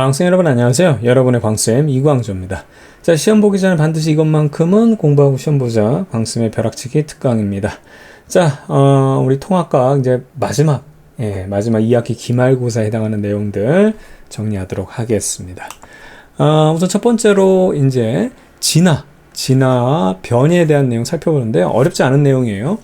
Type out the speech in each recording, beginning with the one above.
학생 여러분 안녕하세요. 여러분의 광쌤 이광조입니다. 자, 시험 보기 전에 반드시 이것만큼은 공부하고 시험 보자. 광쌤의 벼락치기 특강입니다. 자, 우리 통합과학 이제 마지막 2학기 기말고사에 해당하는 내용들 정리하도록 하겠습니다. 우선 첫 번째로 이제 진화와 변이에 대한 내용 살펴보는데요. 어렵지 않은 내용이에요.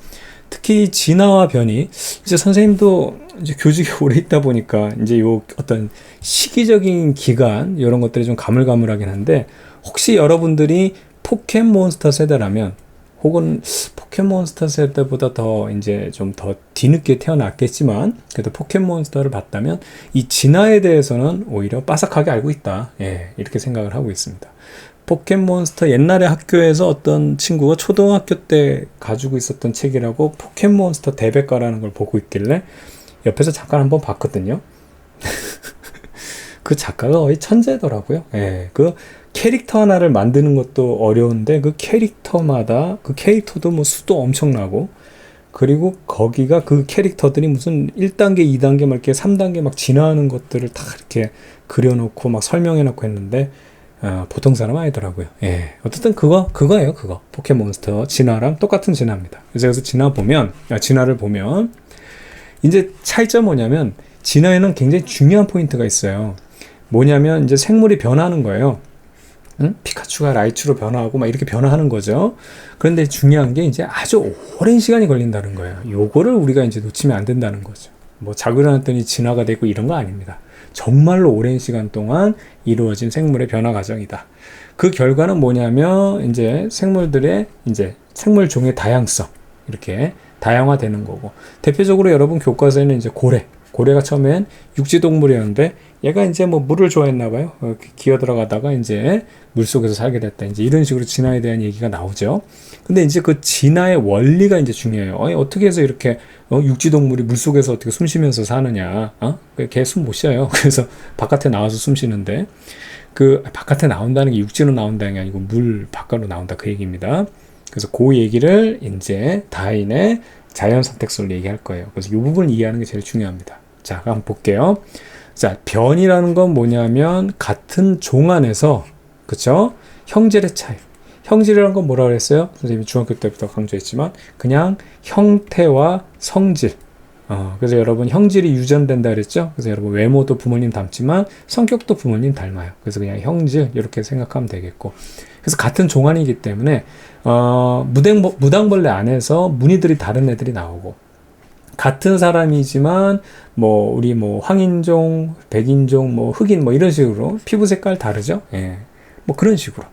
특히 진화와 변이, 이제 선생님도 이제 교직에 오래 있다 보니까 이제 요 어떤 시기적인 기간 이런 것들이 좀 가물가물하긴 한데, 혹시 여러분들이 포켓몬스터 세대라면, 혹은 포켓몬스터 세대보다 더 이제 좀 더 뒤늦게 태어났겠지만 그래도 포켓몬스터를 봤다면 이 진화에 대해서는 오히려 빠삭하게 알고 있다. 이렇게 생각을 하고 있습니다. 포켓몬스터, 옛날에 학교에서 어떤 친구가 초등학교 때 가지고 있었던 책이라고 포켓몬스터 대백과라는 걸 보고 있길래 옆에서 잠깐 한번 봤거든요. 그 작가가 거의 천재더라고요. 그 캐릭터 하나를 만드는 것도 어려운데 그 캐릭터마다, 그 캐릭터도 뭐 수도 엄청나고, 그리고 거기가 그 캐릭터들이 무슨 1단계, 2단계 막 이렇게 3단계 막 진화하는 것들을 다 이렇게 그려놓고 막 설명해놓고 했는데 보통 사람 아니더라고요. 어쨌든 그거예요. 포켓몬스터 진화랑 똑같은 진화입니다. 그래서 진화를 보면 이제 차이점 뭐냐면, 진화에는 굉장히 중요한 포인트가 있어요. 뭐냐면 이제 생물이 변하는 거예요. 피카츄가 라이츄로 변화하고 막 이렇게 변화하는 거죠. 그런데 중요한 게 이제 아주 오랜 시간이 걸린다는 거예요. 요거를 우리가 이제 놓치면 안 된다는 거죠. 뭐 자고 일어났더니 진화가 되고 이런 거 아닙니다. 정말로 오랜 시간 동안 이루어진 생물의 변화 과정이다. 그 결과는 뭐냐면 이제 생물들의 이제 생물종의 다양성, 이렇게 다양화되는 거고, 대표적으로 여러분 교과서에는 이제 고래가 처음엔 육지동물이었는데 얘가 이제 뭐 물을 좋아했나 봐요. 기어 들어가다가 이제 물속에서 살게 됐다. 이제 이런 식으로 진화에 대한 얘기가 나오죠. 근데 이제 그 진화의 원리가 이제 중요해요. 어떻게 해서 이렇게 육지동물이 물속에서 어떻게 숨 쉬면서 사느냐? 걔 숨 못 쉬어요. 그래서 바깥에 나와서 숨 쉬는데, 그 바깥에 나온다는 게 육지로 나온다는 게 아니고 물 바깥으로 나온다, 그 얘기입니다. 그래서 그 얘기를 이제 다윈의 자연 선택설로 얘기할 거예요. 그래서 이 부분을 이해하는 게 제일 중요합니다. 자, 한번 볼게요. 자, 변이라는 건 뭐냐면 같은 종 안에서, 그쵸? 형질의 차이. 형질이라는 건 뭐라 그랬어요? 선생님이 중학교 때부터 강조했지만 그냥 형태와 성질. 그래서 여러분 형질이 유전된다 그랬죠? 그래서 여러분 외모도 부모님 닮지만 성격도 부모님 닮아요. 그래서 그냥 형질 이렇게 생각하면 되겠고, 그래서 같은 종안이기 때문에 무당벌레 안에서 무늬들이 다른 애들이 나오고, 같은 사람이지만 뭐 우리 뭐 황인종, 백인종, 뭐 흑인 뭐 이런 식으로 피부 색깔 다르죠? 뭐 그런 식으로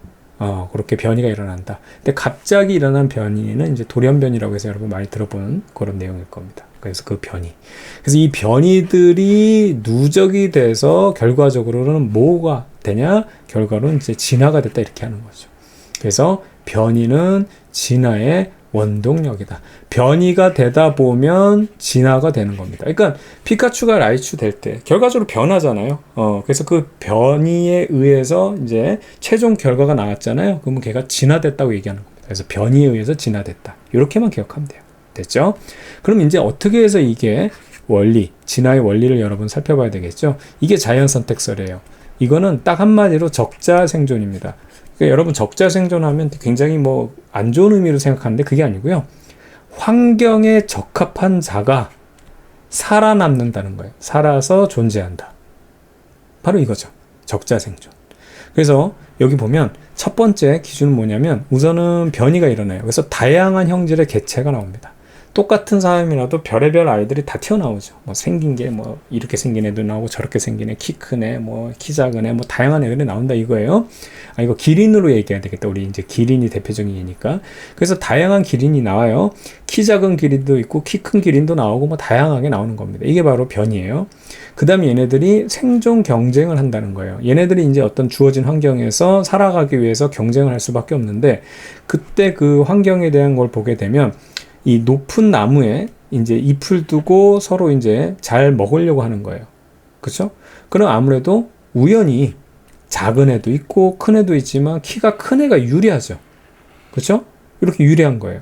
그렇게 변이가 일어난다. 근데 갑자기 일어난 변이는 이제 돌연변이라고 해서 여러분 많이 들어본 그런 내용일 겁니다. 그래서 그 변이. 그래서 이 변이들이 누적이 돼서 결과적으로는 뭐가 되냐? 결과로는 이제 진화가 됐다, 이렇게 하는 거죠. 그래서 변이는 진화의 원동력이다. 변이가 되다 보면 진화가 되는 겁니다. 그러니까 피카츄가 라이츄 될 때 결과적으로 변하잖아요. 그래서 그 변이에 의해서 이제 최종 결과가 나왔잖아요. 그러면 걔가 진화됐다고 얘기하는 겁니다. 그래서 변이에 의해서 진화됐다. 이렇게만 기억하면 돼요. 됐죠? 그럼 이제 어떻게 해서 이게 진화의 원리를 여러분 살펴봐야 되겠죠? 이게 자연 선택설이에요. 이거는 딱 한마디로 적자 생존입니다. 그러니까 여러분 적자 생존하면 굉장히 뭐 안 좋은 의미로 생각하는데 그게 아니고요. 환경에 적합한 자가 살아남는다는 거예요. 살아서 존재한다. 바로 이거죠. 적자 생존. 그래서 여기 보면 첫 번째 기준은 뭐냐면, 우선은 변이가 일어나요. 그래서 다양한 형질의 개체가 나옵니다. 똑같은 사람이라도 별의별 아이들이 다 튀어나오죠. 뭐 생긴 게 뭐 이렇게 생긴 애도 나오고 저렇게 생긴 애, 키 큰 애, 뭐 키 작은 애, 뭐 다양한 애들이 나온다 이거예요. 이거 기린으로 얘기해야 되겠다. 우리 이제 기린이 대표적인 얘니까. 그래서 다양한 기린이 나와요. 키 작은 기린도 있고 키 큰 기린도 나오고 뭐 다양하게 나오는 겁니다. 이게 바로 변이에요. 그 다음에 얘네들이 생존 경쟁을 한다는 거예요. 얘네들이 이제 어떤 주어진 환경에서 살아가기 위해서 경쟁을 할 수밖에 없는데, 그때 그 환경에 대한 걸 보게 되면 이 높은 나무에 이제 잎을 두고 서로 이제 잘 먹으려고 하는 거예요. 그렇죠? 그럼 아무래도 우연히 작은 애도 있고 큰 애도 있지만 키가 큰 애가 유리하죠. 그렇죠? 이렇게 유리한 거예요.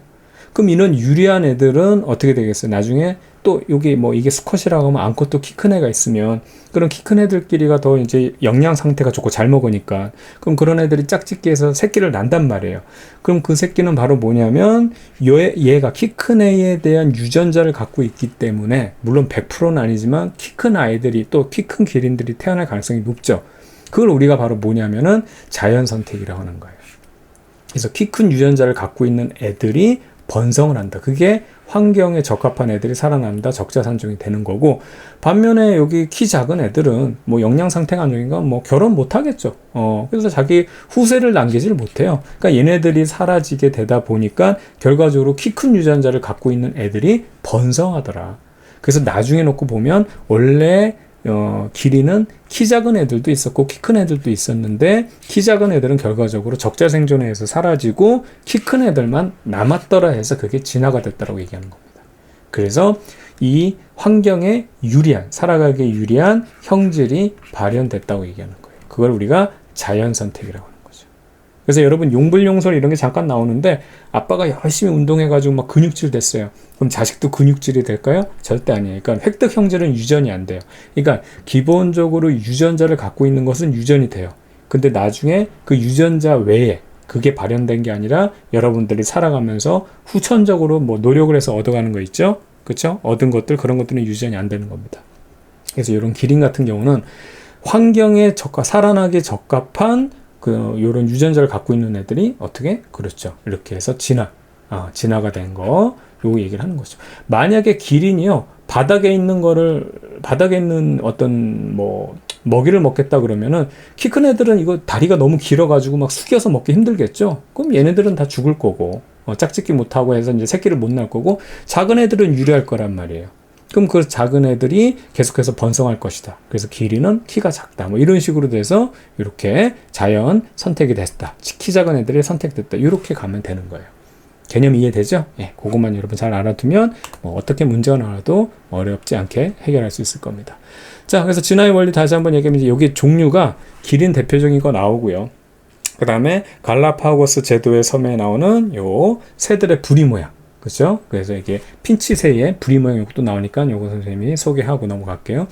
그럼 이런 유리한 애들은 어떻게 되겠어요? 나중에 또 여기 뭐 이게 수컷이라고 하면 암컷도 키 큰 애가 있으면 그런 키 큰 애들끼리가 더 이제 영양 상태가 좋고 잘 먹으니까 그럼 그런 애들이 짝짓기해서 새끼를 난단 말이에요. 그럼 그 새끼는 바로 뭐냐면 얘가 키 큰 애에 대한 유전자를 갖고 있기 때문에 물론 100%는 아니지만 키 큰 아이들이 또 키 큰 기린들이 태어날 가능성이 높죠. 그걸 우리가 바로 뭐냐면은 자연 선택이라고 하는 거예요. 그래서 키 큰 유전자를 갖고 있는 애들이 번성을 한다. 그게 환경에 적합한 애들이 살아난다. 적자산종이 되는 거고, 반면에 여기 키 작은 애들은 뭐 영양 상태가 안 좋으니까 뭐 결혼 못 하겠죠. 그래서 자기 후세를 남기질 못해요. 그러니까 얘네들이 사라지게 되다 보니까 결과적으로 키 큰 유전자를 갖고 있는 애들이 번성하더라. 그래서 나중에 놓고 보면 원래 기린은 키 작은 애들도 있었고 키 큰 애들도 있었는데 키 작은 애들은 결과적으로 적자 생존에 의해서 사라지고 키 큰 애들만 남았더라 해서 그게 진화가 됐다고 얘기하는 겁니다. 그래서 이 환경에 유리한, 살아가기에 유리한 형질이 발현됐다고 얘기하는 거예요. 그걸 우리가 자연 선택이라고 하는 거죠. 그래서 여러분 용불용설 이런 게 잠깐 나오는데 아빠가 열심히 운동해가지고 막 근육질 됐어요. 그럼 자식도 근육질이 될까요? 절대 아니에요. 그러니까 획득 형질은 유전이 안 돼요. 그러니까 기본적으로 유전자를 갖고 있는 것은 유전이 돼요. 근데 나중에 그 유전자 외에 그게 발현된 게 아니라 여러분들이 살아가면서 후천적으로 뭐 노력을 해서 얻어가는 거 있죠? 그렇죠? 얻은 것들, 그런 것들은 유전이 안 되는 겁니다. 그래서 이런 기린 같은 경우는 환경에 살아나기 적합한 요런 유전자를 갖고 있는 애들이 어떻게? 그렇죠. 이렇게 해서 진화가 된 거, 요거 얘기를 하는 거죠. 만약에 기린이요, 바닥에 있는 어떤 먹이를 먹겠다 그러면은 키 큰 애들은 이거 다리가 너무 길어가지고 막 숙여서 먹기 힘들겠죠? 그럼 얘네들은 다 죽을 거고, 짝짓기 못하고 해서 이제 새끼를 못 낳을 거고, 작은 애들은 유리할 거란 말이에요. 그럼 그 작은 애들이 계속해서 번성할 것이다. 그래서 기린은 키가 작다. 뭐 이런 식으로 돼서 이렇게 자연 선택이 됐다. 키 작은 애들이 선택됐다. 이렇게 가면 되는 거예요. 개념 이해되죠? 예, 그것만 여러분 잘 알아두면 뭐 어떻게 문제가 나와도 어렵지 않게 해결할 수 있을 겁니다. 자, 그래서 진화의 원리 다시 한번 얘기하면 여기 종류가 기린 대표적인 거 나오고요. 그 다음에 갈라파고스 제도의 섬에 나오는 요 새들의 부리 모양. 그렇죠? 그래서 이게 핀치새의 부리 모양 이것도 나오니까 요거 선생님이 소개하고 넘어갈게요.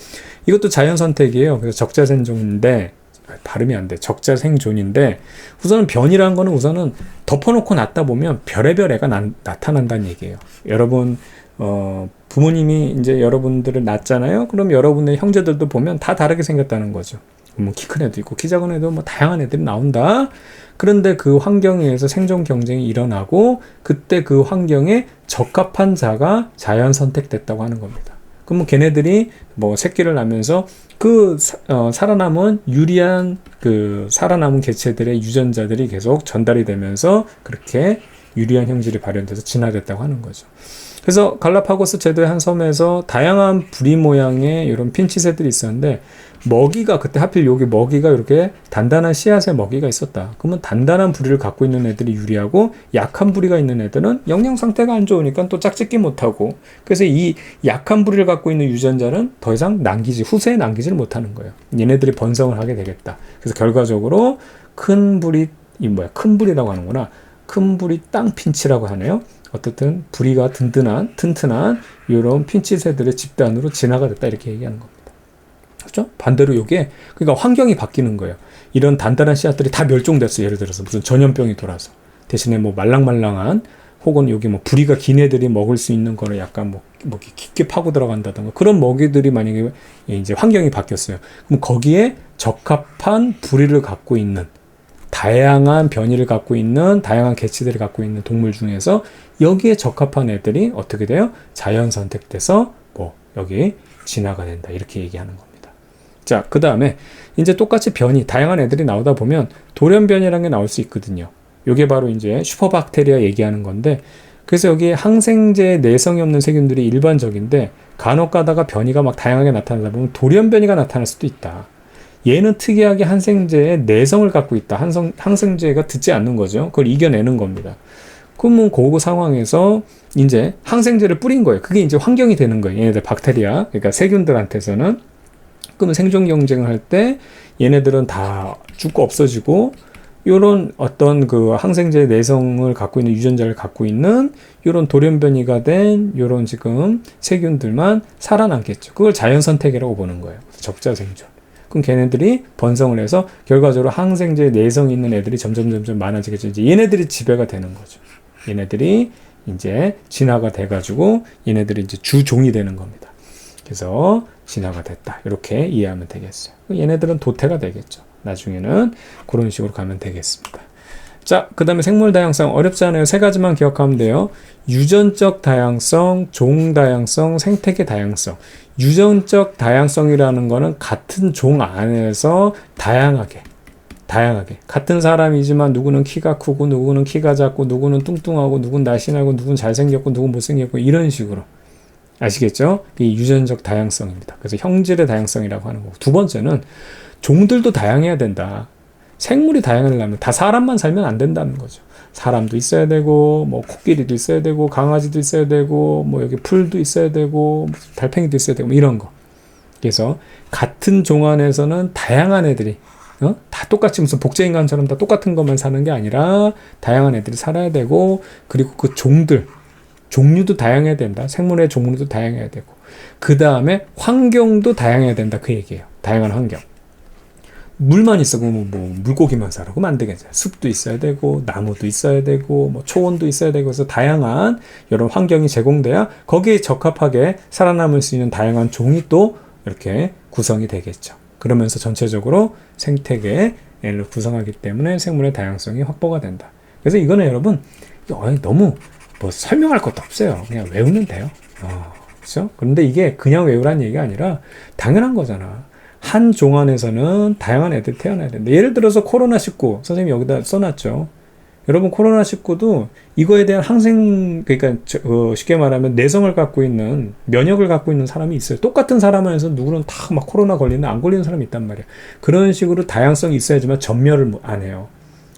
이것도 자연 선택이에요. 그래서 적자생존인데 발음이 안 돼. 적자생존인데 우선은 변이라는 거는 우선은 덮어놓고 낳다 보면 별의별 애가 나타난다는 얘기예요. 여러분 부모님이 이제 여러분들을 낳잖아요. 그럼 여러분의 형제들도 보면 다 다르게 생겼다는 거죠. 뭐 키 큰 애도 있고 키 작은 애도 뭐 다양한 애들이 나온다. 그런데 그 환경에 의해서 생존 경쟁이 일어나고 그때 그 환경에 적합한 자가 자연 선택됐다고 하는 겁니다. 그럼 뭐 걔네들이 뭐 새끼를 낳으면서 살아남은 유리한 살아남은 개체들의 유전자들이 계속 전달이 되면서 그렇게 유리한 형질이 발현돼서 진화됐다고 하는 거죠. 그래서 갈라파고스 제도의 한 섬에서 다양한 부리 모양의 이런 핀치새들이 있었는데 먹이가 그때 하필 여기 먹이가 이렇게 단단한 씨앗의 먹이가 있었다. 그러면 단단한 부리를 갖고 있는 애들이 유리하고 약한 부리가 있는 애들은 영양 상태가 안 좋으니까 또 짝짓기 못하고 그래서 이 약한 부리를 갖고 있는 유전자는 더 이상 후세에 남기지를 못하는 거예요. 얘네들이 번성을 하게 되겠다. 그래서 결과적으로 큰 부리라고 하는구나. 큰 부리 땅 핀치라고 하네요. 어떻든 부리가 튼튼한 이런 핀치새들의 집단으로 진화가 됐다 이렇게 얘기하는 겁니다. 그렇죠? 반대로 이게 그러니까 환경이 바뀌는 거예요. 이런 단단한 씨앗들이 다 멸종됐어요. 예를 들어서 무슨 전염병이 돌아서 대신에 뭐 말랑말랑한 혹은 여기 뭐 부리가 긴 애들이 먹을 수 있는 거를 약간 뭐 깊게 파고 들어간다던가 그런 먹이들이 만약에 이제 환경이 바뀌었어요. 그럼 거기에 적합한 부리를 갖고 있는 다양한 변이를 갖고 있는 다양한 개체들을 갖고 있는 동물 중에서 여기에 적합한 애들이 어떻게 돼요? 자연 선택돼서 여기 진화가 된다 이렇게 얘기하는 겁니다. 자, 그 다음에 이제 똑같이 다양한 애들이 나오다 보면 돌연변이라는 게 나올 수 있거든요. 이게 바로 이제 슈퍼박테리아 얘기하는 건데 그래서 여기 항생제 내성이 없는 세균들이 일반적인데 간혹 가다가 변이가 막 다양하게 나타나다 보면 돌연변이가 나타날 수도 있다. 얘는 특이하게 항생제의 내성을 갖고 있다. 항생제가 듣지 않는 거죠. 그걸 이겨내는 겁니다. 그러면 그 상황에서 이제 항생제를 뿌린 거예요. 그게 이제 환경이 되는 거예요. 얘네들 박테리아, 그러니까 세균들한테서는. 그러면 생존 경쟁을 할 때 얘네들은 다 죽고 없어지고 요런 어떤 그 항생제 내성을 갖고 있는 유전자를 갖고 있는 요런 돌연변이가 된 요런 지금 세균들만 살아남겠죠. 그걸 자연 선택이라고 보는 거예요. 적자 생존. 그럼 걔네들이 번성을 해서 결과적으로 항생제 내성 있는 애들이 점점 많아지겠죠. 이제 얘네들이 지배가 되는 거죠. 얘네들이 이제 진화가 돼가지고 얘네들이 이제 주종이 되는 겁니다. 그래서 진화가 됐다. 이렇게 이해하면 되겠어요. 얘네들은 도태가 되겠죠. 나중에는 그런 식으로 가면 되겠습니다. 자, 그 다음에 생물 다양성 어렵지 않아요. 세 가지만 기억하면 돼요. 유전적 다양성, 종 다양성, 생태계 다양성. 유전적 다양성이라는 거는 같은 종 안에서 다양하게 같은 사람이지만 누구는 키가 크고 누구는 키가 작고 누구는 뚱뚱하고 누구는 날씬하고 누구는 잘생겼고 누구는 못생겼고 이런 식으로 아시겠죠? 이 유전적 다양성입니다. 그래서 형질의 다양성이라고 하는 거고 두 번째는 종들도 다양해야 된다. 생물이 다양하려면 다 사람만 살면 안 된다는 거죠. 사람도 있어야 되고 뭐 코끼리도 있어야 되고 강아지도 있어야 되고 뭐 여기 풀도 있어야 되고 달팽이도 있어야 되고 뭐 이런 거. 그래서 같은 종 안에서는 다양한 애들이 다 똑같이 무슨 복제인간처럼 다 똑같은 것만 사는 게 아니라 다양한 애들이 살아야 되고 그리고 그 종류도 다양해야 된다. 생물의 종류도 다양해야 되고 그 다음에 환경도 다양해야 된다. 그 얘기예요. 다양한 환경. 물만 있어 그러면 뭐 물고기만 살아 그러면 안 되겠죠. 숲도 있어야 되고 나무도 있어야 되고 뭐 초원도 있어야 되고 그래서 다양한 이런 환경이 제공돼야 거기에 적합하게 살아남을 수 있는 다양한 종이 또 이렇게 구성이 되겠죠. 그러면서 전체적으로 생태계를 구성하기 때문에 생물의 다양성이 확보가 된다. 그래서 이거는 여러분 너무 뭐 설명할 것도 없어요. 그냥 외우면 돼요. 그렇죠? 그런데 이게 그냥 외우란 얘기가 아니라 당연한 거잖아. 한 종 안에서는 다양한 애들이 태어나야 된다. 예를 들어서 코로나19 선생님이 여기다 써놨죠. 여러분 코로나19도 이거에 대한 그러니까 쉽게 말하면 내성을 갖고 있는 면역을 갖고 있는 사람이 있어요. 똑같은 사람 안에서 누구는 다 막 코로나 걸리는 안 걸리는 사람이 있단 말이야. 그런 식으로 다양성이 있어야지만 전멸을 안 해요.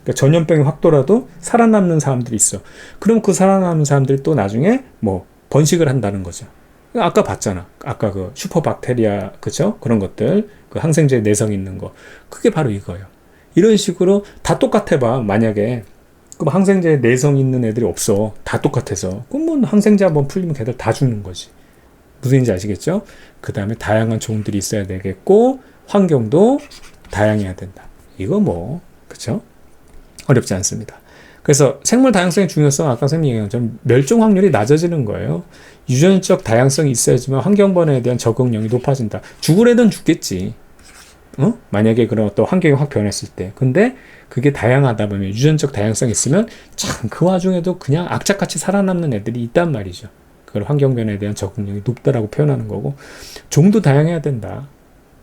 그러니까 전염병이 확 돌아도 살아남는 사람들이 있어. 그럼 그 살아남는 사람들이 또 나중에 뭐 번식을 한다는 거죠. 아까 봤잖아. 아까 그 슈퍼박테리아, 그쵸? 그런 것들, 그 항생제 내성 있는 거. 그게 바로 이거예요. 이런 식으로 다 똑같아 봐. 만약에. 그럼 항생제 내성 있는 애들이 없어. 다 똑같아서. 그럼 뭐 항생제 한번 풀리면 걔들 다 죽는 거지. 무슨 얘기인지 아시겠죠? 그 다음에 다양한 종들이 있어야 되겠고, 환경도 다양해야 된다. 이거 뭐, 그쵸? 어렵지 않습니다. 그래서 생물 다양성의 중요성, 아까 선생님이 얘기한 것처럼 멸종 확률이 낮아지는 거예요. 유전적 다양성이 있어야지만 환경 변화에 대한 적응력이 높아진다. 죽을 애는 죽겠지. 만약에 그런 어떤 환경이 확 변했을 때. 근데 그게 다양하다 보면 유전적 다양성이 있으면 참 그 와중에도 그냥 악착같이 살아남는 애들이 있단 말이죠. 그걸 환경 변화에 대한 적응력이 높다라고 표현하는 거고 종도 다양해야 된다.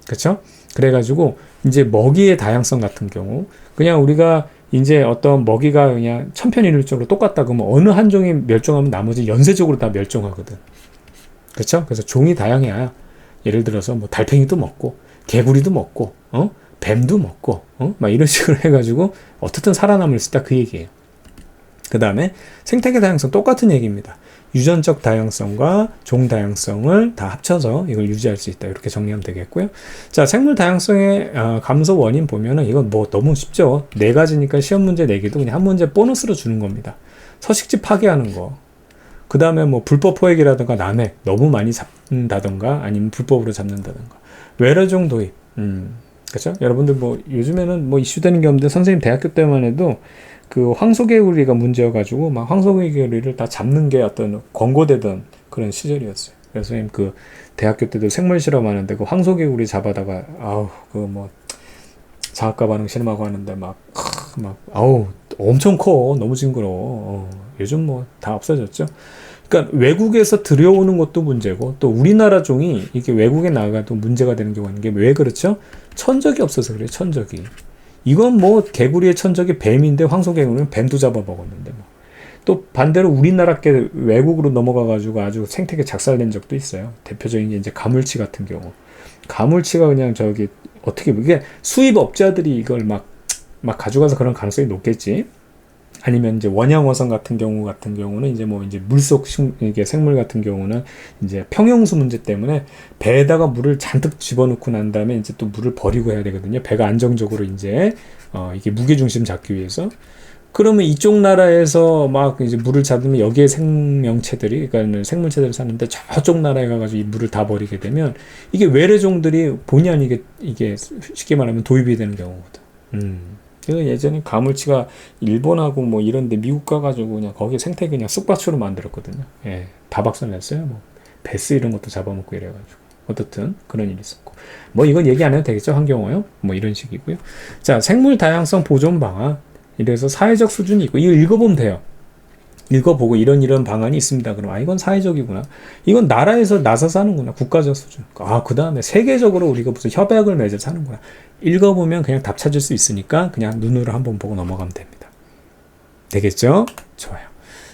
그렇죠? 그래가지고 이제 먹이의 다양성 같은 경우 그냥 우리가 이제 어떤 먹이가 그냥 천편일률적으로 똑같다 그러면 어느 한 종이 멸종하면 나머지 연쇄적으로 다 멸종하거든. 그렇죠? 그래서 종이 다양해야 예를 들어서 뭐 달팽이도 먹고 개구리도 먹고 뱀도 먹고 막 이런 식으로 해가지고 어떻든 살아남을 수 있다 그 얘기예요. 그 다음에 생태계 다양성 똑같은 얘기입니다. 유전적 다양성과 종 다양성을 다 합쳐서 이걸 유지할 수 있다. 이렇게 정리하면 되겠고요. 자, 생물 다양성의 감소 원인 보면은 이건 뭐 너무 쉽죠. 4가지니까 시험 문제 내기도 그냥 한 문제 보너스로 주는 겁니다. 서식지 파괴하는 거. 그 다음에 뭐 불법 포획이라든가 남획 너무 많이 잡는다던가 아니면 불법으로 잡는다던가. 외래종 도입. 그렇죠? 여러분들 뭐 요즘에는 뭐 이슈되는 게 없는데 선생님 대학교 때만 해도 그 황소개구리가 문제여가지고 막 황소개구리를 다 잡는 게 어떤 권고되던 그런 시절이었어요. 그래서 선생님 그 대학교 때도 생물 실험하는데 그 황소개구리 잡아다가 그 뭐 자학과 반응 실험하고 하는데 막 엄청 커. 너무 징그러워. 요즘 뭐 다 없어졌죠. 그러니까 외국에서 들여오는 것도 문제고 또 우리나라 종이 이게 외국에 나가도 문제가 되는 경우가 있는 게 왜 그렇죠? 천적이 없어서 그래요. 천적이. 이건 뭐 개구리의 천적이 뱀인데 황소개구리는 뱀도 잡아먹었는데 뭐. 또 반대로 우리나라 게 외국으로 넘어가가지고 아주 생태계 작살낸 적도 있어요. 대표적인 게 이제 가물치 같은 경우. 가물치가 그냥 어떻게 이게 수입업자들이 이걸 막 가져가서 그런 가능성이 높겠지. 아니면 이제 원양어선 같은 경우는 이제 뭐 이제 물속 이게 생물 같은 경우는 이제 평형수 문제 때문에 배에다가 물을 잔뜩 집어넣고 난 다음에 이제 또 물을 버리고 해야 되거든요. 배가 안정적으로 이제 이게 무게중심 잡기 위해서. 그러면 이쪽 나라에서 막 이제 물을 잡으면 여기에 생명체들이, 그러니까 생물체들이 사는데 저쪽 나라에 가가지고 이 물을 다 버리게 되면 이게 외래종들이 본의 아니게 이게 쉽게 말하면 도입이 되는 경우거든. 그래서 예전에 가물치가 일본하고 뭐 이런데 미국 가가지고 그냥 거기 생태 그냥 쑥밭으로 만들었거든요. 예, 다 박살냈어요. 뭐 베스 이런 것도 잡아먹고 이래가지고. 어떻든 그런 일이 있었고, 뭐 이건 얘기 안 해도 되겠죠. 환경오염 뭐 이런 식이고요. 자, 생물 다양성 보존 방안. 이래서 사회적 수준이 있고, 이거 읽어보면 돼요. 읽어보고 이런 방안이 있습니다. 그럼 이건 사회적이구나. 이건 나라에서 나서서 하는구나. 국가적 수준. 그 다음에 세계적으로 우리가 무슨 협약을 맺어서 하는구나. 읽어보면 그냥 답 찾을 수 있으니까 그냥 눈으로 한번 보고 넘어가면 됩니다. 되겠죠? 좋아요.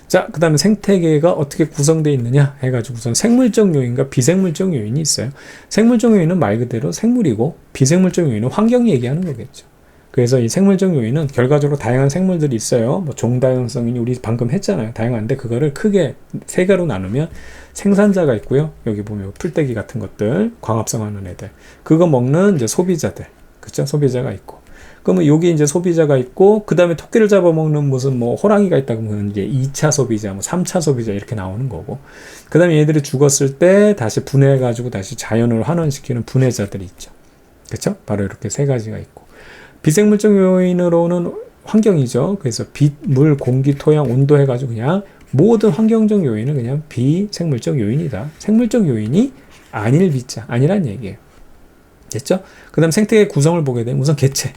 자, 그 다음에 생태계가 어떻게 구성되어 있느냐 해가지고선 생물적 요인과 비생물적 요인이 있어요. 생물적 요인은 말 그대로 생물이고, 비생물적 요인은 환경이 얘기하는 거겠죠. 그래서 이 생물적 요인은 결과적으로 다양한 생물들이 있어요. 뭐 종다양성이니 우리 방금 했잖아요. 다양한데 그거를 크게 세 개로 나누면 생산자가 있고요. 여기 보면 풀떼기 같은 것들, 광합성하는 애들. 그거 먹는 이제 소비자들. 그쵸? 소비자가 있고. 그러면 여기 이제 소비자가 있고, 그 다음에 토끼를 잡아먹는 무슨 뭐 호랑이가 있다 그러면 이제 2차 소비자, 뭐 3차 소비자 이렇게 나오는 거고. 그 다음에 얘들이 죽었을 때 다시 분해해가지고 다시 자연으로 환원시키는 분해자들이 있죠. 그쵸? 바로 이렇게 세 가지가 있고. 비생물적 요인으로는 환경이죠. 그래서 빛, 물, 공기, 토양, 온도 해가지고 그냥 모든 환경적 요인은 그냥 비생물적 요인이다. 생물적 요인이 아닐 비자, 아니란 얘기예요. 됐죠? 그 다음 생태계 구성을 보게 되면 우선 개체.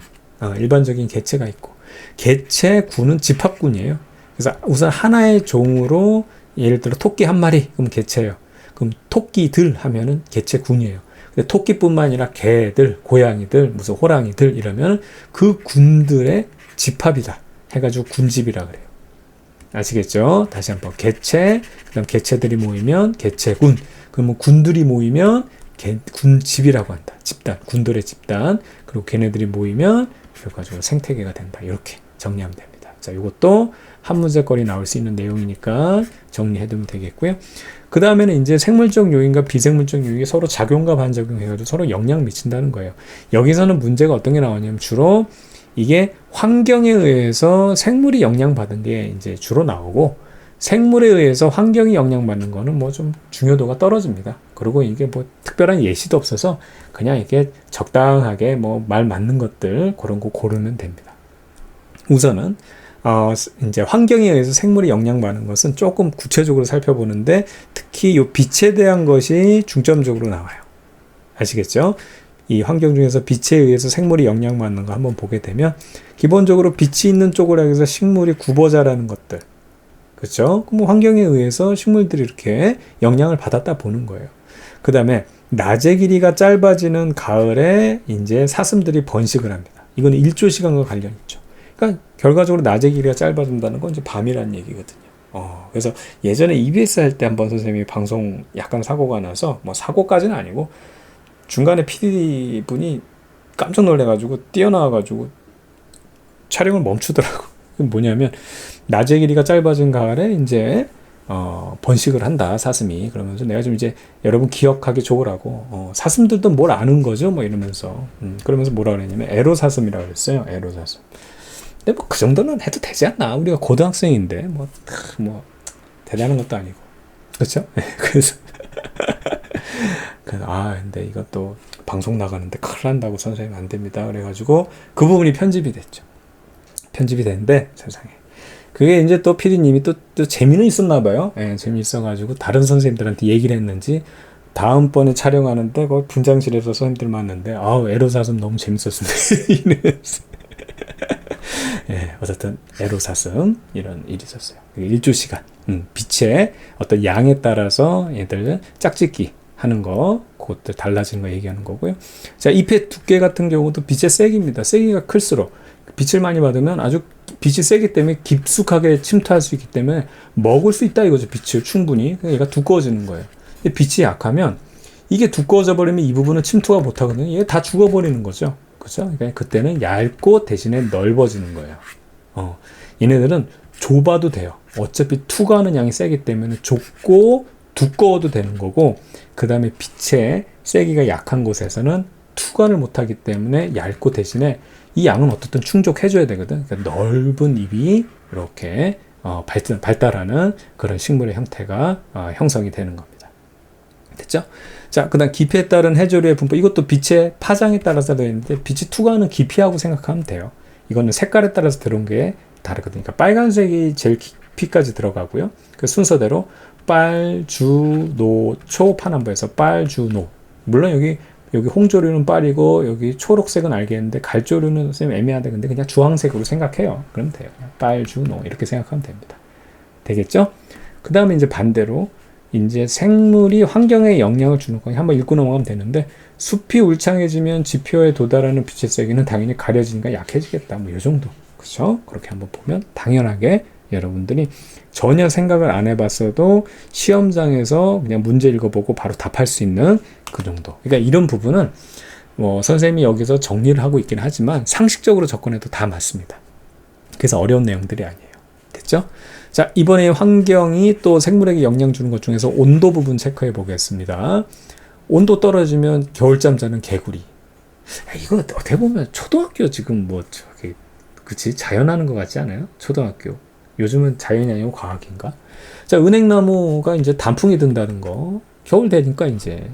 일반적인 개체가 있고. 개체, 군은 집합군이에요. 그래서 우선 하나의 종으로 예를 들어 토끼 한 마리, 그럼 개체예요. 그럼 토끼들 하면은 개체군이에요. 근데 토끼뿐만 아니라 개들, 고양이들, 무슨 호랑이들 이러면 그 군들의 집합이다 해가지고 군집이라 그래요. 아시겠죠? 다시 한번 개체, 그다음 개체들이 모이면 개체군, 그러면 군들이 모이면 군집이라고 한다. 집단, 군들의 집단. 그리고 걔네들이 모이면 결과적으로 생태계가 된다. 이렇게 정리하면 됩니다. 자, 이것도 한 문제거리 나올 수 있는 내용이니까 정리해두면 되겠고요. 그 다음에는 이제 생물적 요인과 비생물적 요인이 서로 작용과 반작용 해가지고 서로 영향 미친다는 거예요. 여기서는 문제가 어떤 게 나오냐면 주로 이게 환경에 의해서 생물이 영향받은 게 이제 주로 나오고, 생물에 의해서 환경이 영향받는 거는 뭐 좀 중요도가 떨어집니다. 그리고 이게 뭐 특별한 예시도 없어서 그냥 이게 적당하게 뭐 말 맞는 것들 그런 거 고르면 됩니다. 우선은 이제 환경에 의해서 생물이 영향받는 것은 조금 구체적으로 살펴보는데, 특히 이 빛에 대한 것이 중점적으로 나와요. 아시겠죠? 이 환경 중에서 빛에 의해서 생물이 영향받는 거 한번 보게 되면, 기본적으로 빛이 있는 쪽으로 해서 식물이 굽어 자라는 것들. 그렇죠? 그럼 환경에 의해서 식물들이 이렇게 영향을 받았다 보는 거예요. 그 다음에 낮의 길이가 짧아지는 가을에 이제 사슴들이 번식을 합니다. 이건 일조 시간과 관련이 있죠. 그러니까 결과적으로 낮의 길이가 짧아진다는 건 이제 밤이라는 얘기거든요. 그래서 예전에 EBS 할 때 한번 선생님이 방송 약간 사고가 나서, 뭐 사고까지는 아니고 중간에 PD 분이 깜짝 놀래가지고 뛰어나와가지고 촬영을 멈추더라고. 뭐냐면 낮의 길이가 짧아진 가을에 이제 번식을 한다, 사슴이. 그러면서 내가 좀 이제 여러분 기억하기 좋으라고, 사슴들도 뭘 아는 거죠, 뭐 이러면서. 그러면서 뭐라 그랬냐면 에로사슴이라고 그랬어요. 에로사슴. 근데 뭐 그 정도는 해도 되지 않나? 우리가 고등학생인데 뭐 대단한 것도 아니고, 그렇죠? 그래서 근데 이것도 방송 나가는데 큰일 난다고 선생님 안 됩니다. 그래가지고 그 부분이 편집이 됐죠. 편집이 됐는데 세상에 그게 이제 또 PD님이 또 재미는 있었나 봐요. 예, 재미있어가지고 다른 선생님들한테 얘기를 했는지 다음번에 촬영하는데 거기 분장실에서 선생님들 만났는데 에로사슴 너무 재밌었습니다. 예, 어쨌든 에로사슴 이런 일이 있었어요. 일조 시간, 빛의 어떤 양에 따라서 얘들 짝짓기 하는 거, 그것들 달라지는 거 얘기하는 거고요. 자, 잎의 두께 같은 경우도 빛의 세기입니다. 세기가 클수록 빛을 많이 받으면 아주 빛이 세기 때문에 깊숙하게 침투할 수 있기 때문에 먹을 수 있다 이거죠. 빛을 충분히. 얘가 두꺼워지는 거예요. 근데 빛이 약하면 이게 두꺼워져 버리면 이 부분은 침투가 못 하거든요. 얘 다 죽어버리는 거죠. 그렇죠? 그러니까 그때는 얇고 대신에 넓어지는 거예요. 얘네들은 좁아도 돼요. 어차피 투과하는 양이 세기 때문에 좁고 두꺼워도 되는 거고, 그 다음에 빛의 세기가 약한 곳에서는 투과를 못하기 때문에 얇고 대신에 이 양은 어떻든 충족해줘야 되거든. 그러니까 넓은 입이 이렇게 발달하는 그런 식물의 형태가 형성이 되는 겁니다. 됐죠? 자, 그 다음 깊이에 따른 해조류의 분포. 이것도 빛의 파장에 따라서 되어 있는데 빛이 투과하는 깊이하고 생각하면 돼요. 이거는 색깔에 따라서 들어온 게 다르거든요. 그러니까 빨간색이 제일 깊이까지 들어가고요. 그 순서대로 빨, 주, 노, 초, 파남보에서 빨, 주, 노. 물론 여기 홍조류는 빨이고 여기 초록색은 알겠는데 갈조류는 선생님 애매한데 근데 그냥 주황색으로 생각해요. 그럼 돼요. 빨, 주, 노 이렇게 생각하면 됩니다. 되겠죠? 그 다음에 이제 반대로 이제 생물이 환경에 영향을 주는 거 한번 읽고 넘어가면 되는데 숲이 울창해지면 지표에 도달하는 빛의 세기는 당연히 가려지니까 약해지겠다. 뭐 이 정도. 그렇죠? 그렇게 한번 보면 당연하게 여러분들이 전혀 생각을 안 해봤어도 시험장에서 그냥 문제 읽어보고 바로 답할 수 있는 그 정도. 그러니까 이런 부분은 뭐 선생님이 여기서 정리를 하고 있긴 하지만 상식적으로 접근해도 다 맞습니다. 그래서 어려운 내용들이 아니에요. 됐죠? 자, 이번에 환경이 또 생물에게 영향 주는 것 중에서 온도 부분 체크해 보겠습니다. 온도 떨어지면 겨울잠 자는 개구리. 이거 어떻게 보면 초등학교 지금 뭐 저기 그치 자연하는 것 같지 않아요? 초등학교. 요즘은 자연이 아니고 과학인가? 자, 은행나무가 이제 단풍이 든다는 거. 겨울 되니까 이제.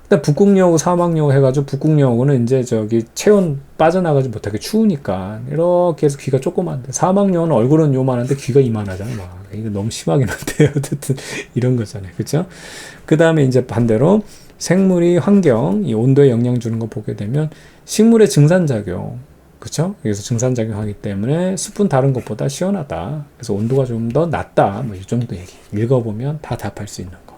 근데 북극여우, 사막여우 해가지고 북극여우는 이제 저기 체온 빠져나가지 못하게 추우니까 이렇게 해서 귀가 조그만데 사막여우는 얼굴은 요만한데 귀가 이만하잖아. 막. 이거 너무 심하긴 한데 어쨌든 이런 거잖아요. 그렇죠? 그 다음에 이제 반대로 생물이 환경, 이 온도에 영향 주는 거 보게 되면 식물의 증산작용. 그렇죠? 그래서 증산작용하기 때문에 숲은 다른 것보다 시원하다. 그래서 온도가 좀 더 낮다. 뭐 이 정도 얘기. 읽어보면 다 답할 수 있는 거.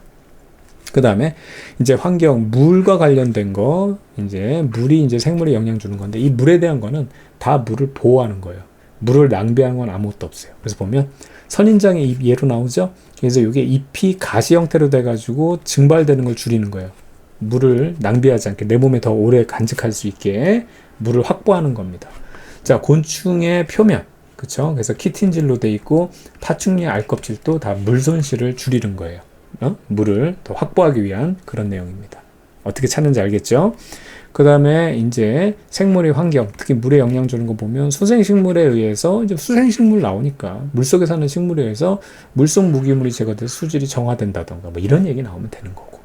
그 다음에 이제 환경, 물과 관련된 거, 이제 물이 이제 생물에 영향 주는 건데 이 물에 대한 거는 다 물을 보호하는 거예요. 물을 낭비하는 건 아무것도 없어요. 그래서 보면 선인장의 잎 예로 나오죠? 그래서 이게 잎이 가시 형태로 돼가지고 증발되는 걸 줄이는 거예요. 물을 낭비하지 않게 내 몸에 더 오래 간직할 수 있게 물을 확보하는 겁니다. 자, 곤충의 표면, 그쵸? 그래서 키틴질로 돼 있고 파충류의 알껍질도 다 물 손실을 줄이는 거예요. 물을 더 확보하기 위한 그런 내용입니다. 어떻게 찾는지 알겠죠? 그 다음에 이제 생물의 환경, 특히 물에 영향 주는 거 보면 수생식물에 의해서 이제 수생식물 나오니까 물속에 사는 식물에 의해서 물속 무기물이 제거돼서 수질이 정화된다던가 뭐 이런 얘기 나오면 되는 거고.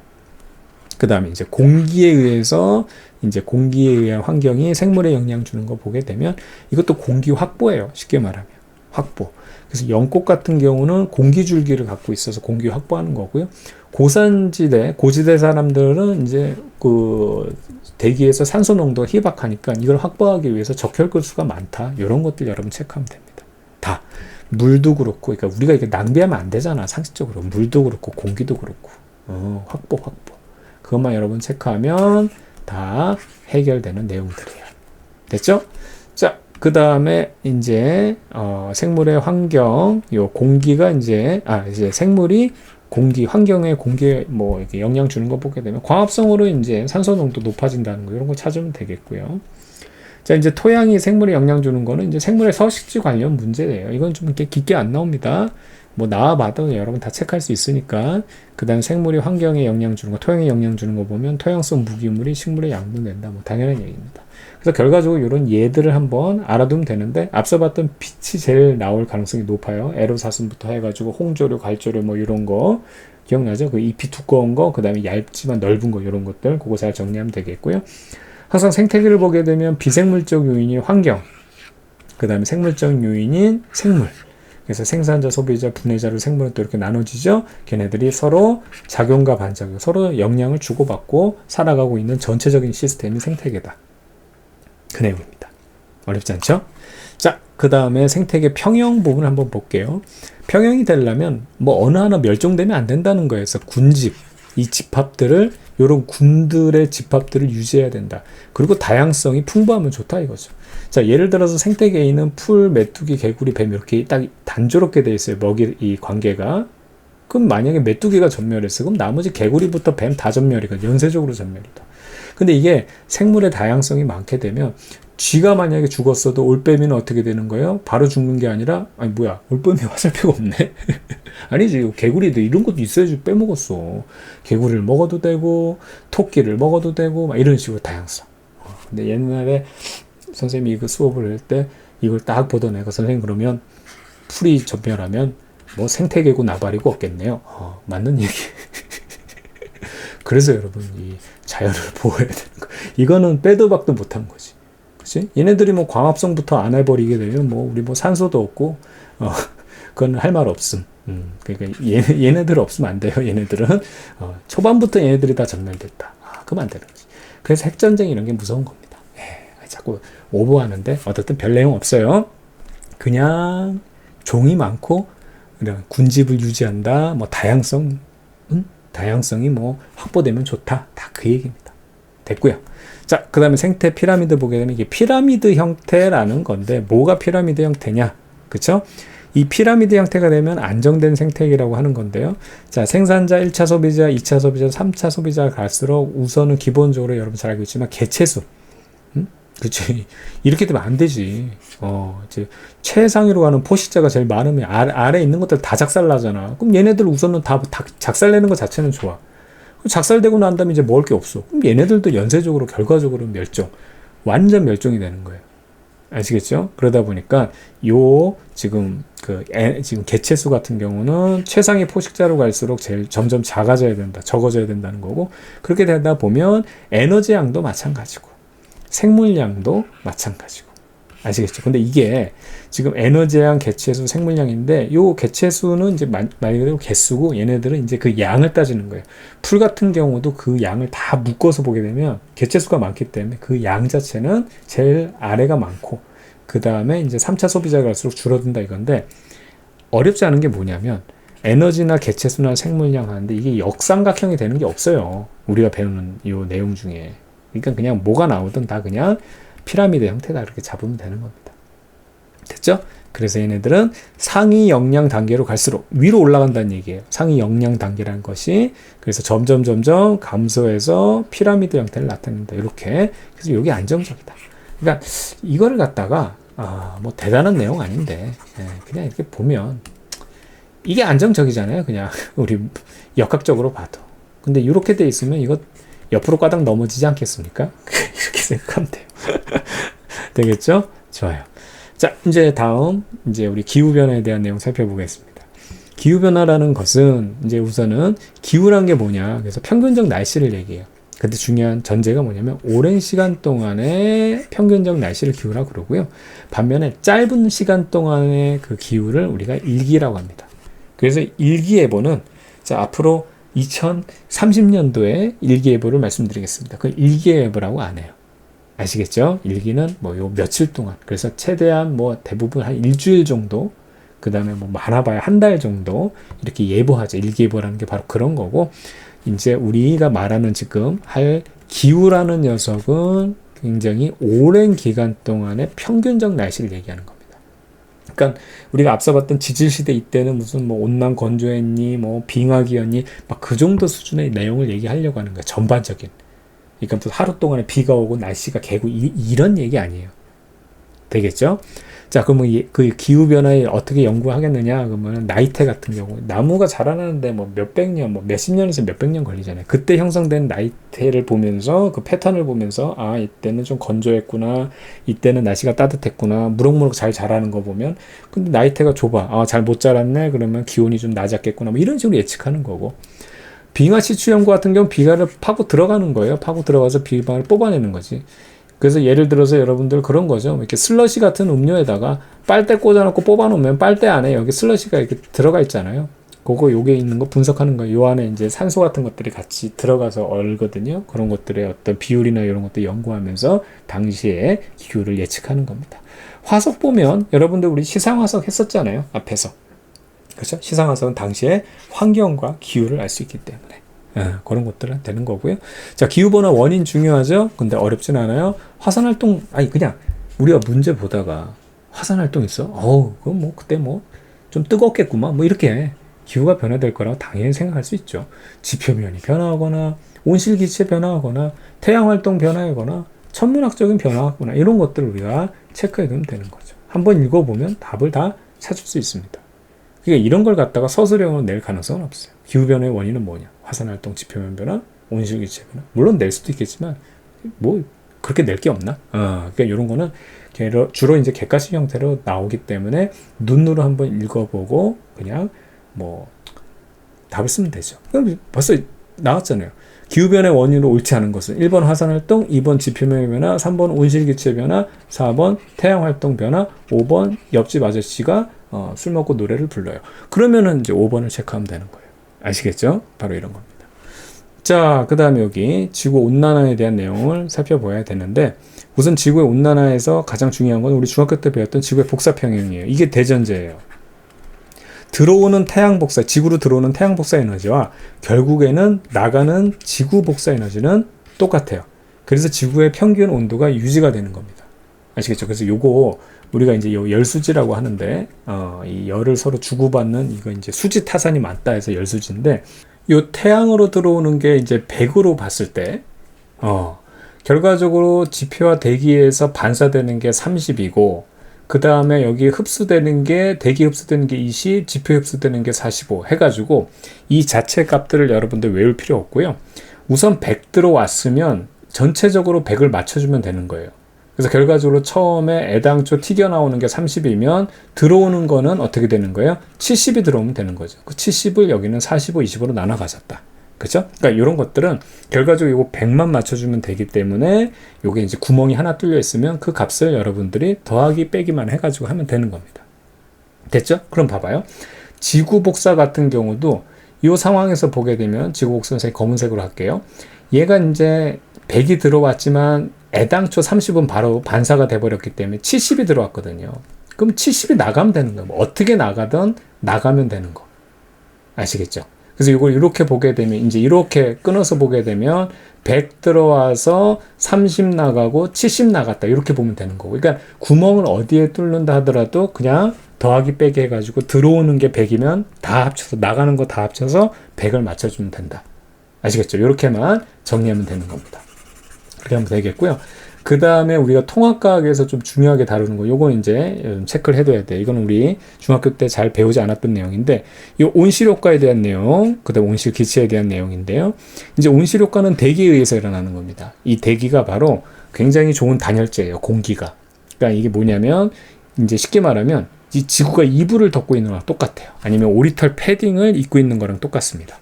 그 다음에 이제 공기에 의해서 이제 공기에 의한 환경이 생물에 영향 주는 거 보게 되면 이것도 공기 확보예요. 쉽게 말하면 확보. 그래서 연꽃 같은 경우는 공기줄기를 갖고 있어서 공기 확보하는 거고요. 고산지대, 고지대 사람들은 이제 그 대기에서 산소 농도가 희박하니까 이걸 확보하기 위해서 적혈구수가 많다. 이런 것들 여러분 체크하면 됩니다. 다 물도 그렇고, 그러니까 우리가 이게 낭비하면 안 되잖아. 상식적으로 물도 그렇고 공기도 그렇고 확보. 그것만 여러분 체크하면 다 해결되는 내용들이에요. 됐죠? 자, 그 다음에 이제 생물의 환경, 요 공기가 이제 생물이 공기 환경에 공기에 뭐 이렇게 영향 주는 거 보게 되면 광합성으로 이제 산소 농도 높아진다는 거 이런 거 찾으면 되겠고요. 자, 이제 토양이 생물에 영향 주는 거는 이제 생물의 서식지 관련 문제예요. 이건 좀 이렇게 깊게 안 나옵니다. 뭐 나와봐도 여러분 다 체크할 수 있으니까. 그 다음 생물이 환경에 영향 주는 거, 토양에 영향 주는 거 보면 토양성 무기물이 식물에 양분된다. 뭐 당연한 얘기입니다. 그래서 결과적으로 이런 예들을 한번 알아두면 되는데 앞서 봤던 빛이 제일 나올 가능성이 높아요. 에로사슴부터 해가지고 홍조류, 갈조류 뭐 이런 거 기억나죠? 그 잎이 두꺼운 거, 그 다음에 얇지만 넓은 거 이런 것들 그거 잘 정리하면 되겠고요. 항상 생태계를 보게 되면 비생물적 요인이 환경, 그 다음에 생물적 요인인 생물. 그래서 생산자, 소비자, 분해자로 생물은 또 이렇게 나눠지죠. 걔네들이 서로 작용과 반작용, 서로 영향을 주고받고 살아가고 있는 전체적인 시스템이 생태계다. 그 내용입니다. 어렵지 않죠? 자, 그 다음에 생태계 평형 부분을 한번 볼게요. 평형이 되려면 뭐 어느 하나 멸종되면 안 된다는 거예요. 그래서 군집, 이 집합들을 이런 군들의 집합들을 유지해야 된다. 그리고 다양성이 풍부하면 좋다 이거죠. 자, 예를 들어서 생태계에 있는 풀, 메뚜기, 개구리, 뱀 이렇게 딱 단조롭게 돼 있어요. 먹이 이 관계가. 그럼 만약에 메뚜기가 전멸했어. 그럼 나머지 개구리부터 뱀 다 전멸이거든. 연쇄적으로 전멸이다. 근데 이게 생물의 다양성이 많게 되면 쥐가 만약에 죽었어도 올빼미는 어떻게 되는 거예요? 바로 죽는 게 아니라 아니 뭐야 올빼미 화살표가 없네. 아니지 개구리도 이런 것도 있어야지 빼먹었어. 개구리를 먹어도 되고 토끼를 먹어도 되고 막 이런 식으로 다양성. 근데 옛날에 선생님이 그 수업을 할 때 이걸 딱 보던 애가 선생님 그러면 풀이 전멸하면 뭐 생태계고 나발이고 없겠네요. 맞는 얘기. 그래서 여러분 이 자연을 보호해야 되는 거. 이거는 빼도 박도 못한 거지. 그치? 얘네들이 뭐 광합성부터 안 해버리게 되면 뭐 우리 뭐 산소도 없고 그건 할 말 없음. 그러니까 얘네들 없으면 안 돼요. 얘네들은 초반부터 얘네들이 다 전멸됐다. 그럼 안 되는 거지. 그래서 핵전쟁 이런 게 무서운 겁니다. 자꾸 오버하는데 어쨌든 별 내용 없어요. 그냥 종이 많고 이런 군집을 유지한다. 뭐 다양성이 뭐 확보되면 좋다. 다 그 얘기입니다. 됐고요. 자, 그 다음에 생태 피라미드 보게 되면 이게 피라미드 형태라는 건데 뭐가 피라미드 형태냐? 그쵸? 이 피라미드 형태가 되면 안정된 생태계라고 하는 건데요. 자, 생산자 1차 소비자, 2차 소비자, 3차 소비자가 갈수록 우선은 기본적으로 여러분 잘 알고 있지만 개체수. 그치. 이렇게 되면 안 되지. 이제 최상위로 가는 포식자가 제일 많으면 아래 있는 것들 다 작살나잖아. 그럼 얘네들 우선은 다 작살내는 것 자체는 좋아. 작살되고 난 다음에 이제 먹을 게 없어. 그럼 얘네들도 연쇄적으로 결과적으로 완전 멸종이 되는 거예요. 아시겠죠? 그러다 보니까 지금 개체수 같은 경우는 최상위 포식자로 갈수록 제일 점점 적어져야 된다는 거고, 그렇게 되다 보면 에너지 양도 마찬가지고 생물량도 마찬가지고. 아시겠죠? 근데 이게 지금 에너지양, 개체수, 생물량인데 요 개체수는 이제 말 그대로 개수고 얘네들은 이제 그 양을 따지는 거예요. 풀 같은 경우도 그 양을 다 묶어서 보게 되면 개체수가 많기 때문에 그 양 자체는 제일 아래가 많고 그 다음에 이제 3차 소비자가 갈수록 줄어든다 이건데, 어렵지 않은 게 뭐냐면 에너지나 개체수나 생물량 하는데 이게 역삼각형이 되는 게 없어요. 우리가 배우는 이 내용 중에. 그러니까 그냥 뭐가 나오든 다 그냥 피라미드 형태다 이렇게 잡으면 되는 겁니다. 됐죠? 그래서 얘네들은 상위 역량 단계로 갈수록 위로 올라간다는 얘기예요. 상위 역량 단계라는 것이. 그래서 점점 감소해서 피라미드 형태를 나타낸다. 이렇게. 그래서 이게 안정적이다. 그러니까 이거를 갖다가 뭐 대단한 내용 아닌데 그냥 이렇게 보면 이게 안정적이잖아요. 그냥 우리 역학적으로 봐도. 근데 이렇게 돼 있으면 이거 옆으로 까닥 넘어지지 않겠습니까? 이렇게 생각하면 돼요. 되겠죠? 좋아요. 자, 이제 다음, 우리 기후변화에 대한 내용 살펴보겠습니다. 기후변화라는 것은, 우선은, 기후란 게 뭐냐. 그래서 평균적 날씨를 얘기해요. 근데 중요한 전제가 뭐냐면, 오랜 시간 동안의 평균적 날씨를 기후라고 그러고요. 반면에 짧은 시간 동안의 그 기후를 우리가 일기라고 합니다. 그래서 일기예보는, 자, 앞으로 2030년도에 일기예보를 말씀드리겠습니다. 그 일기예보라고 안 해요. 아시겠죠? 일기는 요 며칠 동안. 그래서 최대한 대부분 한 일주일 정도, 그 다음에 많아봐야 한 달 정도, 이렇게 예보하죠. 일기예보라는 게 바로 그런 거고, 이제 우리가 말하는 지금 할 기후라는 녀석은 굉장히 오랜 기간 동안의 평균적 날씨를 얘기하는 겁니다. 그러니까 우리가 앞서 봤던 지질시대 이때는 무슨 온난 건조했니, 빙하기였니, 막 그 정도 수준의 내용을 얘기하려고 하는 거예요. 전반적인. 그러니까 하루 동안에 비가 오고 날씨가 개고 이런 얘기 아니에요. 되겠죠? 자, 그러면 그 기후변화에 어떻게 연구하겠느냐? 그러면 나이테 같은 경우, 나무가 자라나는데 몇백 년, 몇십 년에서 몇백 년 걸리잖아요. 그때 형성된 나이테를 보면서, 그 패턴을 보면서, 이때는 좀 건조했구나, 이때는 날씨가 따뜻했구나, 무럭무럭 잘 자라는 거 보면, 근데 나이테가 좁아. 잘 못 자랐네? 그러면 기온이 좀 낮았겠구나. 이런 식으로 예측하는 거고. 빙하 시추 연구 같은 경우 비가를 파고 들어가는 거예요. 파고 들어가서 비방을 뽑아내는 거지. 그래서 예를 들어서 여러분들 그런 거죠. 이렇게 슬러시 같은 음료에다가 빨대 꽂아놓고 뽑아놓으면 빨대 안에 여기 슬러시가 이렇게 들어가 있잖아요. 요게 있는 거 분석하는 거예요. 요 안에 이제 산소 같은 것들이 같이 들어가서 얼거든요. 그런 것들의 어떤 비율이나 이런 것들 연구하면서 당시에 기후를 예측하는 겁니다. 화석 보면 여러분들 우리 시상화석 했었잖아요. 앞에서. 그렇죠? 시상화석은 당시에 환경과 기후를 알 수 있기 때문에. 그런 것들은 되는 거고요. 자, 기후변화 원인 중요하죠? 근데 어렵진 않아요. 화산활동, 그냥 우리가 문제 보다가 화산활동 있어? 그럼 그때 좀 뜨겁겠구만. 이렇게 기후가 변화될 거라고 당연히 생각할 수 있죠. 지표면이 변화하거나, 온실기체 변화하거나, 태양활동 변화하거나, 천문학적인 변화하거나, 이런 것들을 우리가 체크해 두면 되는 거죠. 한번 읽어보면 답을 다 찾을 수 있습니다. 그러니까 이런 걸 갖다가 서술형으로 낼 가능성은 없어요. 기후변화의 원인은 뭐냐? 화산활동, 지표면 변화, 온실기체 변화. 물론 낼 수도 있겠지만 그렇게 낼 게 없나? 그러니까 이런 거는 주로 이제 객관식 형태로 나오기 때문에 눈으로 한번 읽어보고 그냥 뭐 답을 쓰면 되죠. 그럼 벌써 나왔잖아요. 기후변화의 원인으로 옳지 않은 것은 1번 화산활동, 2번 지표면의 변화, 3번 온실기체 변화, 4번 태양활동 변화, 5번 옆집 아저씨가 술 먹고 노래를 불러요. 그러면은 이제 5번을 체크하면 되는 거예요. 아시겠죠? 바로 이런 겁니다. 자, 그 다음에 여기 지구온난화에 대한 내용을 살펴봐야 되는데, 우선 지구의 온난화에서 가장 중요한 건 우리 중학교 때 배웠던 지구의 복사평형이에요. 이게 대전제예요. 들어오는 태양 복사, 지구로 들어오는 태양 복사 에너지와 결국에는 나가는 지구 복사 에너지는 똑같아요. 그래서 지구의 평균 온도가 유지가 되는 겁니다. 아시겠죠? 그래서 요거 우리가 이제 열수지라고 하는데, 이 열을 서로 주고받는 이거 이제 수지 타산이 맞다 해서 열수지인데, 요 태양으로 들어오는 게 이제 100으로 봤을 때, 결과적으로 지표와 대기에서 반사되는 게 30이고, 그 다음에 여기 흡수되는 게, 대기 흡수되는 게 20, 지표 흡수되는 게 45 해가지고 이 자체 값들을 여러분들 외울 필요 없고요. 우선 100 들어왔으면 전체적으로 100을 맞춰주면 되는 거예요. 그래서 결과적으로 처음에 애당초 튀겨나오는 게 30이면 들어오는 거는 어떻게 되는 거예요? 70이 들어오면 되는 거죠. 그 70을 여기는 45, 20으로 나눠 가졌다. 그쵸? 그러니까 이런 것들은 결과적으로 이거 100만 맞춰주면 되기 때문에 요게 이제 구멍이 하나 뚫려 있으면 그 값을 여러분들이 더하기 빼기만 해가지고 하면 되는 겁니다. 됐죠? 그럼 봐봐요. 지구 복사 같은 경우도 이 상황에서 보게 되면 지구 복사는 제가 검은색으로 할게요. 얘가 이제 100이 들어왔지만 애당초 30은 바로 반사가 돼버렸기 때문에 70이 들어왔거든요. 그럼 70이 나가면 되는 거예요. 뭐 어떻게 나가든 나가면 되는 거. 아시겠죠? 그래서 이걸 이렇게 보게 되면, 이제 이렇게 끊어서 보게 되면 100 들어와서 30 나가고 70 나갔다. 이렇게 보면 되는 거고. 그러니까 구멍을 어디에 뚫는다 하더라도 그냥 더하기 빼기 해가지고 들어오는 게 100이면 다 합쳐서, 나가는 거 다 합쳐서 100을 맞춰주면 된다. 아시겠죠? 이렇게만 정리하면 되는 겁니다. 그렇게 하면 되겠고요. 그 다음에 우리가 통합과학에서 좀 중요하게 다루는 거, 요건 이제 체크를 해둬야 돼. 이건 우리 중학교 때 잘 배우지 않았던 내용인데, 이 온실효과에 대한 내용, 그 다음 온실기체에 대한 내용인데요. 이제 온실효과는 대기에 의해서 일어나는 겁니다. 이 대기가 바로 굉장히 좋은 단열재예요, 공기가. 그러니까 이게 뭐냐면, 이제 쉽게 말하면, 이 지구가 이불을 덮고 있는 거랑 똑같아요. 아니면 오리털 패딩을 입고 있는 거랑 똑같습니다.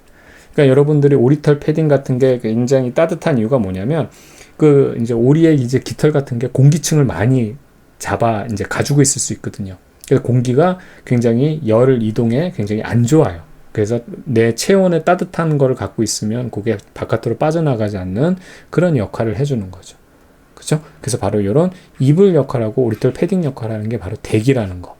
그러니까 여러분들이 오리털 패딩 같은 게 굉장히 따뜻한 이유가 뭐냐면, 이제 오리의 이제 깃털 같은 게 공기층을 많이 이제 가지고 있을 수 있거든요. 그래서 공기가 굉장히 열을 이동에 굉장히 안 좋아요. 그래서 내 체온의 따뜻한 거를 갖고 있으면 그게 바깥으로 빠져나가지 않는 그런 역할을 해주는 거죠. 그렇죠? 그래서 바로 이런 이불 역할하고 오리털 패딩 역할하는 게 바로 대기라는 거.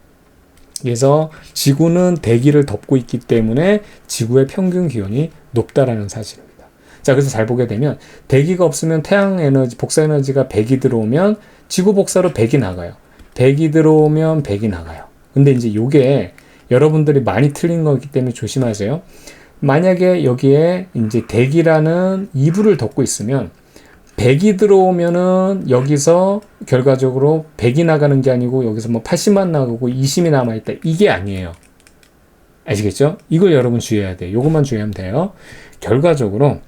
그래서 지구는 대기를 덮고 있기 때문에 지구의 평균 기온이 높다라는 사실입니다. 자, 그래서 잘 보게 되면 대기가 없으면 태양 에너지, 복사 에너지가 100이 들어오면 지구 복사로 100이 나가요. 100이 들어오면 100이 나가요. 근데 이제 요게 여러분들이 많이 틀린 거기 때문에 조심하세요. 만약에 여기에 이제 대기라는 이불을 덮고 있으면 100이 들어오면은 여기서 결과적으로 100이 나가는 게 아니고 여기서 뭐 80만 나가고 20이 남아있다. 이게 아니에요. 아시겠죠? 이걸 여러분 주의해야 돼요. 요것만 주의하면 돼요. 결과적으로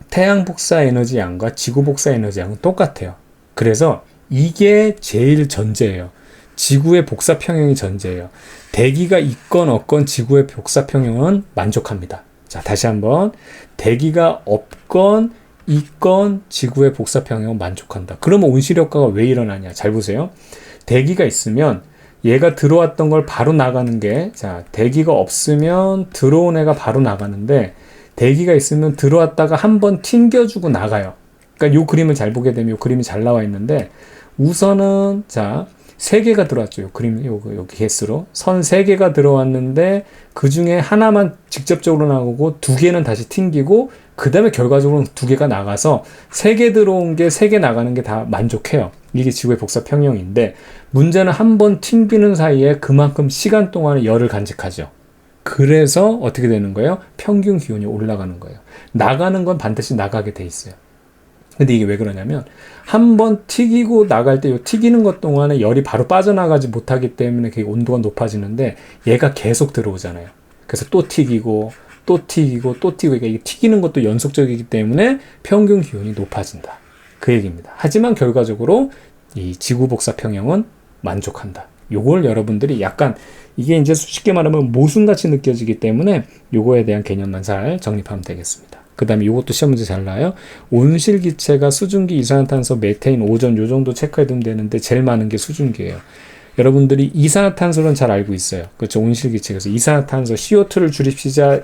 태양 복사 에너지 양과 지구 복사 에너지 양은 똑같아요. 그래서 이게 제일 전제예요. 지구의 복사 평형이 전제예요. 대기가 있건 없건 지구의 복사 평형은 만족합니다. 자, 다시 한번. 대기가 없건 있건 지구의 복사 평형은 만족한다. 그러면 온실효과가 왜 일어나냐? 잘 보세요. 대기가 있으면 얘가 들어왔던 걸 바로 나가는 게, 자, 대기가 없으면 들어온 애가 바로 나가는데, 대기가 있으면 들어왔다가 한번 튕겨주고 나가요. 그러니까 요 그림을 잘 보게 되면 요 그림이 잘 나와 있는데, 우선은, 자, 3개가 들어왔죠. 요 그림, 요 개수로. 선 3개가 들어왔는데, 그 중에 하나만 직접적으로 나오고, 2개는 다시 튕기고, 그 다음에 결과적으로 2개가 나가서, 3개 들어온 게 3개 나가는 게 다 만족해요. 이게 지구의 복사 평형인데, 문제는 한번 튕기는 사이에 그만큼 시간 동안에 열을 간직하죠. 그래서 어떻게 되는 거예요? 평균 기온이 올라가는 거예요. 나가는 건 반드시 나가게 돼 있어요. 근데 이게 왜 그러냐면 한번 튀기고 나갈 때 이 튀기는 것 동안에 열이 바로 빠져나가지 못하기 때문에 그 온도가 높아지는데 얘가 계속 들어오잖아요. 그래서 또 튀기고 또 튀기고 또 튀기고 이게 튀기는 것도 연속적이기 때문에 평균 기온이 높아진다. 그 얘기입니다. 하지만 결과적으로 이 지구 복사 평형은 만족한다. 요걸 여러분들이 약간 이게 이제 쉽게 말하면 모순같이 느껴지기 때문에 요거에 대한 개념만 잘 정립하면 되겠습니다. 그 다음에 요것도 시험 문제 잘 나와요. 온실기체가 수증기, 이산화탄소, 메테인, 오존 요 정도 체크해두면 되는데 제일 많은 게 수증기예요. 여러분들이 이산화탄소는 잘 알고 있어요. 그렇죠. 온실기체. 그래서 이산화탄소, CO2를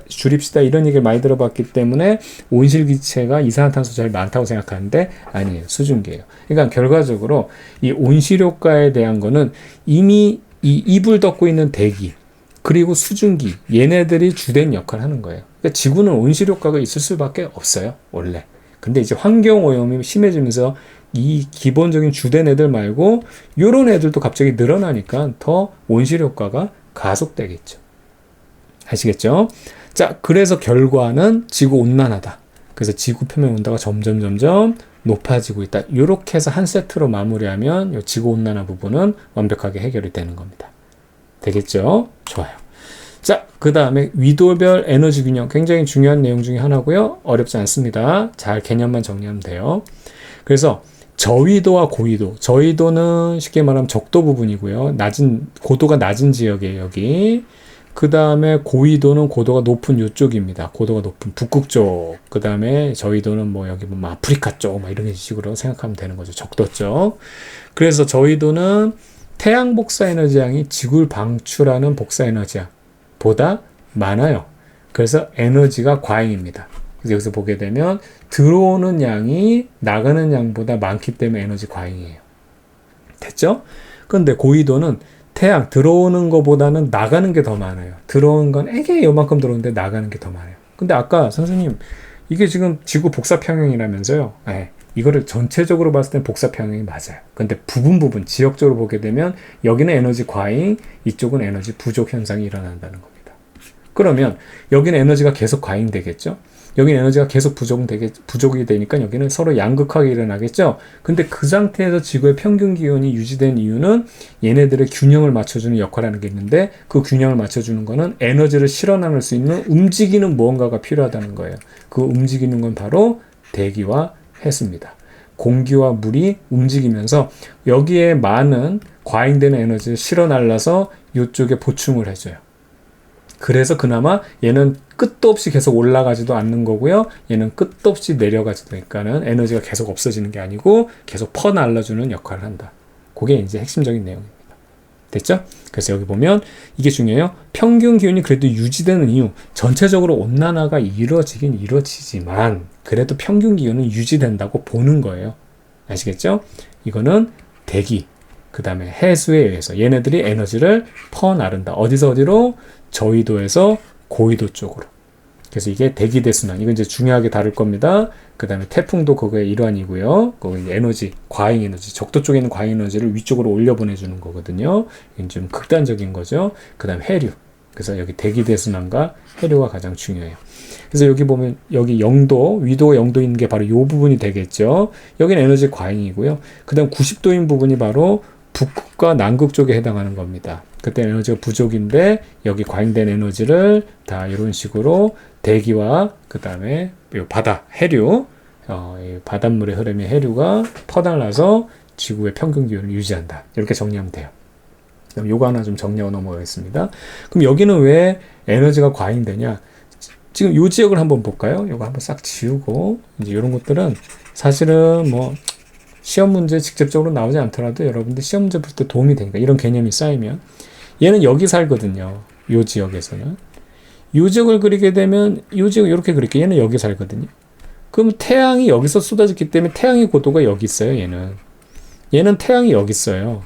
줄입시다 이런 얘기를 많이 들어봤기 때문에 온실기체가 이산화탄소 제일 많다고 생각하는데 아니에요. 수증기예요. 그러니까 결과적으로 이 온실효과에 대한 거는 이미 이 이불 덮고 있는 대기 그리고 수증기 얘네들이 주된 역할을 하는 거예요. 그러니까 지구는 온실효과가 있을 수밖에 없어요. 원래. 근데 이제 환경오염이 심해지면서 이 기본적인 주된 애들 말고 요런 애들도 갑자기 늘어나니까 더 온실효과가 가속되겠죠. 아시겠죠? 자, 그래서 결과는 지구온난화다. 그래서 지구 표면 온도가 점점 높아지고 있다. 이렇게 해서 한 세트로 마무리하면 이 지구온난화 부분은 완벽하게 해결이 되는 겁니다. 되겠죠? 좋아요. 자, 그 다음에 위도별 에너지 균형. 굉장히 중요한 내용 중에 하나고요. 어렵지 않습니다. 잘 개념만 정리하면 돼요. 그래서 저위도와 고위도. 저위도는 쉽게 말하면 적도 부분이고요. 고도가 낮은 지역이에요, 여기. 그 다음에 고위도는 고도가 높은 이쪽입니다. 고도가 높은 북극 쪽. 그 다음에 저위도는 뭐 여기 뭐 아프리카 쪽, 뭐 이런 식으로 생각하면 되는 거죠. 적도 쪽. 그래서 저위도는 태양 복사 에너지 양이 지구를 방출하는 복사 에너지 양보다 많아요. 그래서 에너지가 과잉입니다. 그래서 여기서 보게 되면 들어오는 양이 나가는 양보다 많기 때문에 에너지 과잉이에요. 됐죠? 그런데 고위도는 태양 들어오는 것보다는 나가는 게 더 많아요. 들어오는 건 애게 요만큼 들어오는데 나가는 게 더 많아요. 근데 아까 선생님 이게 지금 지구 복사 평형이라면서요. 네, 이거를 전체적으로 봤을 땐 복사 평형이 맞아요. 근데 부분 지역적으로 보게 되면 여기는 에너지 과잉, 이쪽은 에너지 부족 현상이 일어난다는 겁니다. 그러면 여기는 에너지가 계속 과잉되겠죠? 여기는 에너지가 계속 부족이 되니까 여기는 서로 양극하게 일어나겠죠? 근데 그 상태에서 지구의 평균 기온이 유지된 이유는 얘네들의 균형을 맞춰주는 역할을 하는 게 있는데 그 균형을 맞춰주는 거는 에너지를 실어나눌 수 있는 움직이는 무언가가 필요하다는 거예요. 그 움직이는 건 바로 대기와 해수입니다. 공기와 물이 움직이면서 여기에 많은 과잉되는 에너지를 실어날라서 이쪽에 보충을 해줘요. 그래서 그나마 얘는 끝도 없이 계속 올라가지도 않는 거고요. 얘는 끝도 없이 내려가지도 그러니까는 에너지가 계속 없어지는 게 아니고 계속 퍼날라주는 역할을 한다. 그게 이제 핵심적인 내용입니다. 됐죠? 그래서 여기 보면 이게 중요해요. 평균 기온이 그래도 유지되는 이유. 전체적으로 온난화가 이루어지긴 이루어지지만 그래도 평균 기온은 유지된다고 보는 거예요. 아시겠죠? 이거는 대기, 그 다음에 해수에 의해서 얘네들이 에너지를 퍼나른다. 어디서 어디로? 저위도에서 고위도 쪽으로. 그래서 이게 대기대순환. 이건 이제 중요하게 다룰 겁니다. 그 다음에 태풍도 그거의 일환이고요. 거기 에너지, 과잉 에너지, 적도 쪽에 있는 과잉 에너지를 위쪽으로 올려보내주는 거거든요. 이건 좀 극단적인 거죠. 그 다음 해류. 그래서 여기 대기대순환과 해류가 가장 중요해요. 그래서 여기 보면 여기 0도, 위도가 0도인 게 바로 이 부분이 되겠죠. 여기는 에너지 과잉이고요. 그 다음 90도인 부분이 바로 북극과 남극 쪽에 해당하는 겁니다. 그때 에너지가 부족인데 여기 과잉된 에너지를 다 이런 식으로 대기와 그 다음에 바다, 해류, 이 바닷물의 흐름의 해류가 퍼달라서 지구의 평균 기온을 유지한다. 이렇게 정리하면 돼요. 그럼 요거 하나 좀 정리하고 넘어가겠습니다. 그럼 여기는 왜 에너지가 과잉되냐? 지금 요 지역을 한번 볼까요? 요거 한번 싹 지우고 이제 이런 것들은 사실은 뭐 시험 문제 직접적으로 나오지 않더라도 여러분들 시험 문제 볼 때 도움이 되니까 이런 개념이 쌓이면 얘는 여기 살거든요. 요 지역에서는. 요 지역을 그리게 되면 요 지역 이렇게 그릴게요. 얘는 여기 살거든요. 그럼 태양이 여기서 쏟아졌기 때문에 태양의 고도가 여기 있어요. 얘는 태양이 여기 있어요.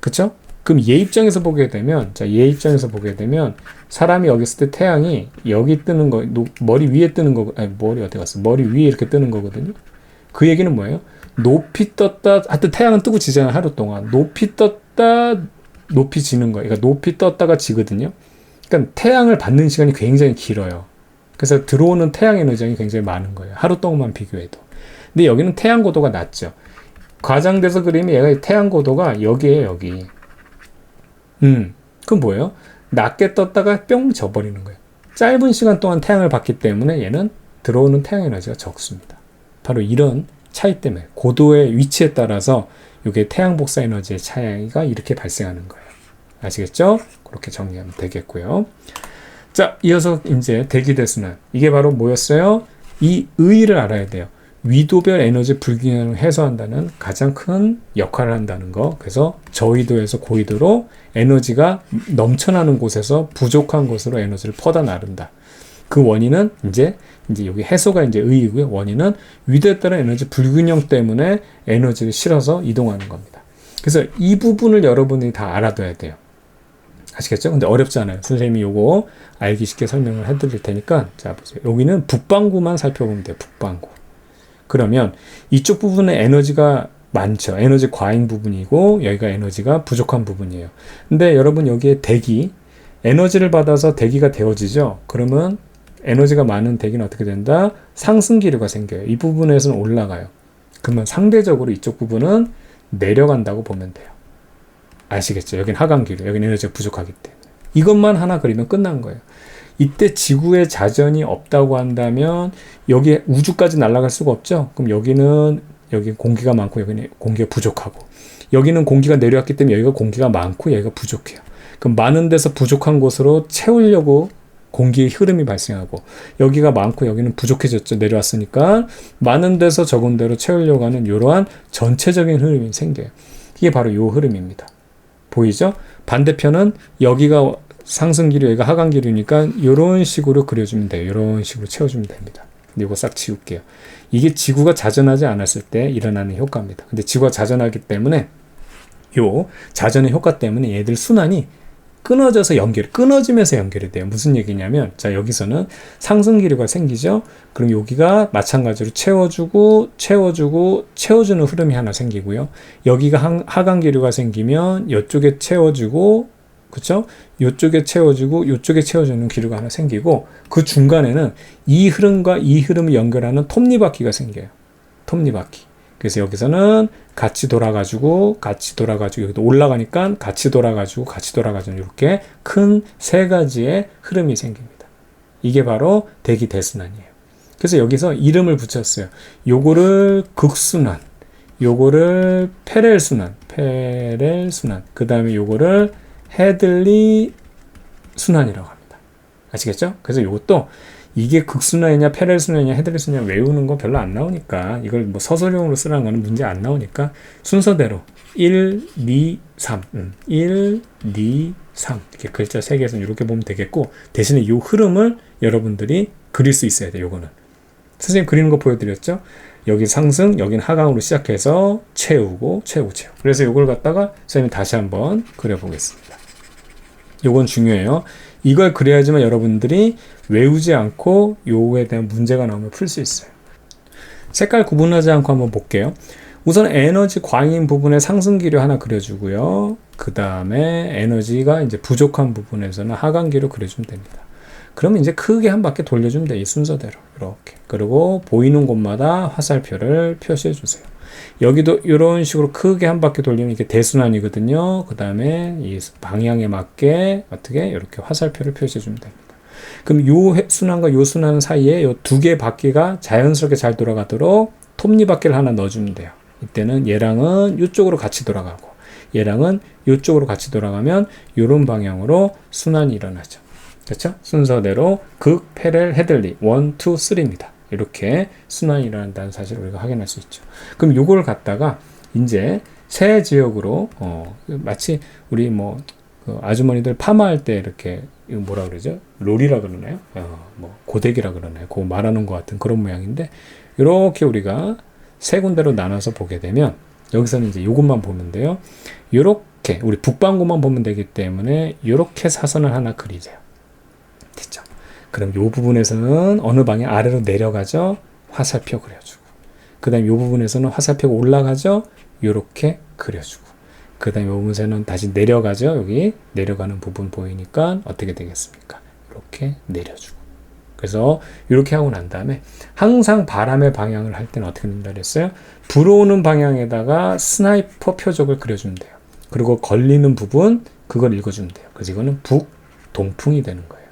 그쵸? 그럼 얘 입장에서 보게 되면 얘 입장에서 보게 되면 사람이 여기 있을 때 태양이 여기 뜨는 거 머리 위에 뜨는 거 아니 머리 어디 갔어? 머리 위에 이렇게 뜨는 거거든요. 그 얘기는 뭐예요? 높이 떴다 하여튼 태양은 뜨고 지잖아요. 하루 동안 높이 떴다 높이 지는 거예요. 그러니까 높이 떴다가 지거든요. 그러니까 태양을 받는 시간이 굉장히 길어요. 그래서 들어오는 태양 에너지량이 굉장히 많은 거예요. 하루 동안만 비교해도. 근데 여기는 태양 고도가 낮죠. 과장돼서 그리면 얘가 태양 고도가 여기에요. 여기. 그건 뭐예요? 낮게 떴다가 뿅 져버리는 거예요. 짧은 시간 동안 태양을 받기 때문에 얘는 들어오는 태양 에너지가 적습니다. 바로 이런 차이 때문에 고도의 위치에 따라서 이게 태양 복사 에너지의 차이가 이렇게 발생하는 거예요. 아시겠죠? 그렇게 정리하면 되겠고요. 자, 이어서 이제 대기대순환. 이게 바로 뭐였어요? 이 의의를 알아야 돼요. 위도별 에너지 불균형을 해소한다는 가장 큰 역할을 한다는 거. 그래서 저위도에서 고위도로 에너지가 넘쳐나는 곳에서 부족한 곳으로 에너지를 퍼다 나른다. 그 원인은 이제 여기 해소가 이제 의의고요. 원인은 위도에 따른 에너지 불균형 때문에 에너지를 실어서 이동하는 겁니다. 그래서 이 부분을 여러분이 다 알아둬야 돼요. 아시겠죠? 근데 어렵지 않아요. 선생님이 요거 알기 쉽게 설명을 해드릴 테니까. 자, 보세요. 여기는 북반구만 살펴보면 돼요. 북반구. 그러면 이쪽 부분에 에너지가 많죠. 에너지 과잉 부분이고 여기가 에너지가 부족한 부분이에요. 근데 여러분 여기에 대기, 에너지를 받아서 대기가 되어지죠. 그러면 에너지가 많은 대기는 어떻게 된다? 상승 기류가 생겨요. 이 부분에서는 올라가요. 그러면 상대적으로 이쪽 부분은 내려간다고 보면 돼요. 아시겠죠? 여긴 하강 기류, 여긴 에너지가 부족하기 때문에. 이것만 하나 그리면 끝난 거예요. 이때 지구에 자전이 없다고 한다면 여기 우주까지 날아갈 수가 없죠. 그럼 여기 공기가 많고 여기는 공기가 부족하고, 여기는 공기가 내려왔기 때문에 여기가 공기가 많고 여기가 부족해요. 그럼 많은 데서 부족한 곳으로 채우려고 공기의 흐름이 발생하고, 여기가 많고 여기는 부족해졌죠. 내려왔으니까 많은 데서 적은 데로 채우려고 하는 이러한 전체적인 흐름이 생겨요. 이게 바로 이 흐름입니다. 보이죠? 반대편은 여기가 상승기류, 여기가 하강기류니까 이런 식으로 그려주면 돼요. 이런 식으로 채워주면 됩니다. 근데 이거 싹 지울게요. 이게 지구가 자전하지 않았을 때 일어나는 효과입니다. 근데 지구가 자전하기 때문에 요 자전의 효과 때문에 얘들 순환이 끊어지면서 연결이 돼요. 무슨 얘기냐면, 자, 여기서는 상승기류가 생기죠? 그럼 여기가 마찬가지로 채워주는 흐름이 하나 생기고요. 여기가 하강기류가 생기면 이쪽에 채워주고, 그쵸? 이쪽에 채워주고, 이쪽에 채워주는 기류가 하나 생기고, 그 중간에는 이 흐름과 이 흐름을 연결하는 톱니바퀴가 생겨요. 톱니바퀴. 그래서 여기서는 같이 돌아가지고 여기도 올라가니까 같이 돌아가지고 이렇게 큰 세 가지의 흐름이 생깁니다. 이게 바로 대기 대순환이에요. 그래서 여기서 이름을 붙였어요. 요거를 극순환, 요거를 페렐순환, 그 다음에 요거를 헤들리 순환이라고 합니다. 아시겠죠? 그래서 요것도 이게 극순환이냐 페렐순환이냐 헤들리 순환이냐 외우는 거 별로 안 나오니까, 이걸 뭐 서술형으로 쓰라는 거는 문제 안 나오니까 순서대로 1, 2, 3 1, 2, 3 이렇게 글자 3개에서 이렇게 보면 되겠고, 대신에 이 흐름을 여러분들이 그릴 수 있어야 돼요. 요거는 선생님 그리는 거 보여드렸죠? 여기 상승, 여긴 하강으로 시작해서 채우고. 그래서 요걸 갖다가 선생님이 다시 한번 그려보겠습니다. 요건 중요해요. 이걸 그려야지만 여러분들이 외우지 않고 요거에 대한 문제가 나오면 풀 수 있어요. 색깔 구분하지 않고 한번 볼게요. 우선 에너지 과잉인 부분에 상승기류 하나 그려주고요. 그 다음에 에너지가 이제 부족한 부분에서는 하강기류 그려주면 됩니다. 그러면 이제 크게 한 바퀴 돌려주면 돼요. 이 순서대로 이렇게. 그리고 보이는 곳마다 화살표를 표시해 주세요. 여기도 이런 식으로 크게 한 바퀴 돌리면 이게 대순환이거든요. 그 다음에 이 방향에 맞게 어떻게 이렇게 화살표를 표시해 주면 됩니다. 그럼 요 순환과 요 순환 사이에 요 두 개의 바퀴가 자연스럽게 잘 돌아가도록 톱니바퀴를 하나 넣어주면 돼요. 이때는 얘랑은 이쪽으로 같이 돌아가고 얘랑은 이쪽으로 같이 돌아가면 이런 방향으로 순환이 일어나죠. 그렇죠? 순서대로 극, 페렐, 헤들리 1, 2, 3입니다. 이렇게 순환이 일어난다는 사실을 우리가 확인할 수 있죠. 그럼 요걸 갖다가 이제 새 지역으로 마치 우리 그 아주머니들 파마할 때 이렇게 이거 뭐라 그러죠? 롤이라 그러나요? 고데기라 그러나요? 그거 말하는 것 같은 그런 모양인데, 이렇게 우리가 세 군데로 나눠서 보게 되면 여기서는 이제 요것만 보면 돼요. 요렇게 우리 북반구만 보면 되기 때문에 요렇게 사선을 하나 그리세요. 됐죠? 그럼 요 부분에서는 어느 방향 아래로 내려가죠? 화살표 그려주고. 그 다음에 요 부분에서는 화살표가 올라가죠? 요렇게 그려주고. 그 다음에 요 부분에서는 다시 내려가죠? 여기 내려가는 부분 보이니까 어떻게 되겠습니까? 이렇게 내려주고. 그래서 이렇게 하고 난 다음에 항상 바람의 방향을 할 때는 어떻게 된다 그랬어요? 불어오는 방향에다가 스나이퍼 표적을 그려주면 돼요. 그리고 걸리는 부분 그걸 읽어주면 돼요. 그래서 이거는 북동풍이 되는 거예요.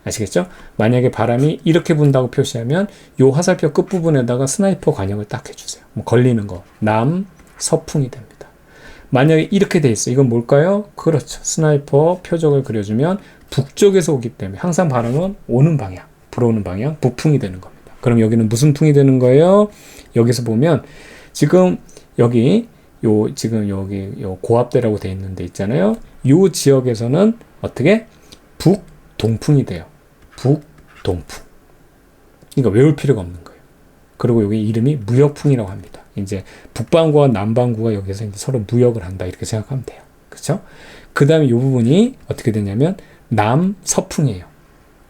아시겠죠? 만약에 바람이 이렇게 분다고 표시하면 요 화살표 끝부분에다가 스나이퍼 관역을 딱 해주세요. 뭐 걸리는 거 남, 서풍이 됩니다. 만약에 이렇게 돼 있어요. 이건 뭘까요? 그렇죠. 스나이퍼 표적을 그려주면 북쪽에서 오기 때문에 항상 바람은 오는 방향, 불어오는 방향, 북풍이 되는 겁니다. 그럼 여기는 무슨 풍이 되는 거예요? 여기서 보면 지금 여기 지금 여기 고압대라고 돼 있는 데 있잖아요. 요 지역에서는 어떻게? 북동풍이 돼요. 북동풍. 그러니까 외울 필요가 없는 거예요. 그리고 여기 이름이 무역풍이라고 합니다. 이제 북반구와 남반구가 여기서 이제 서로 무역을 한다 이렇게 생각하면 돼요. 그렇죠? 그 다음에 이 부분이 어떻게 되냐면 남서풍이에요.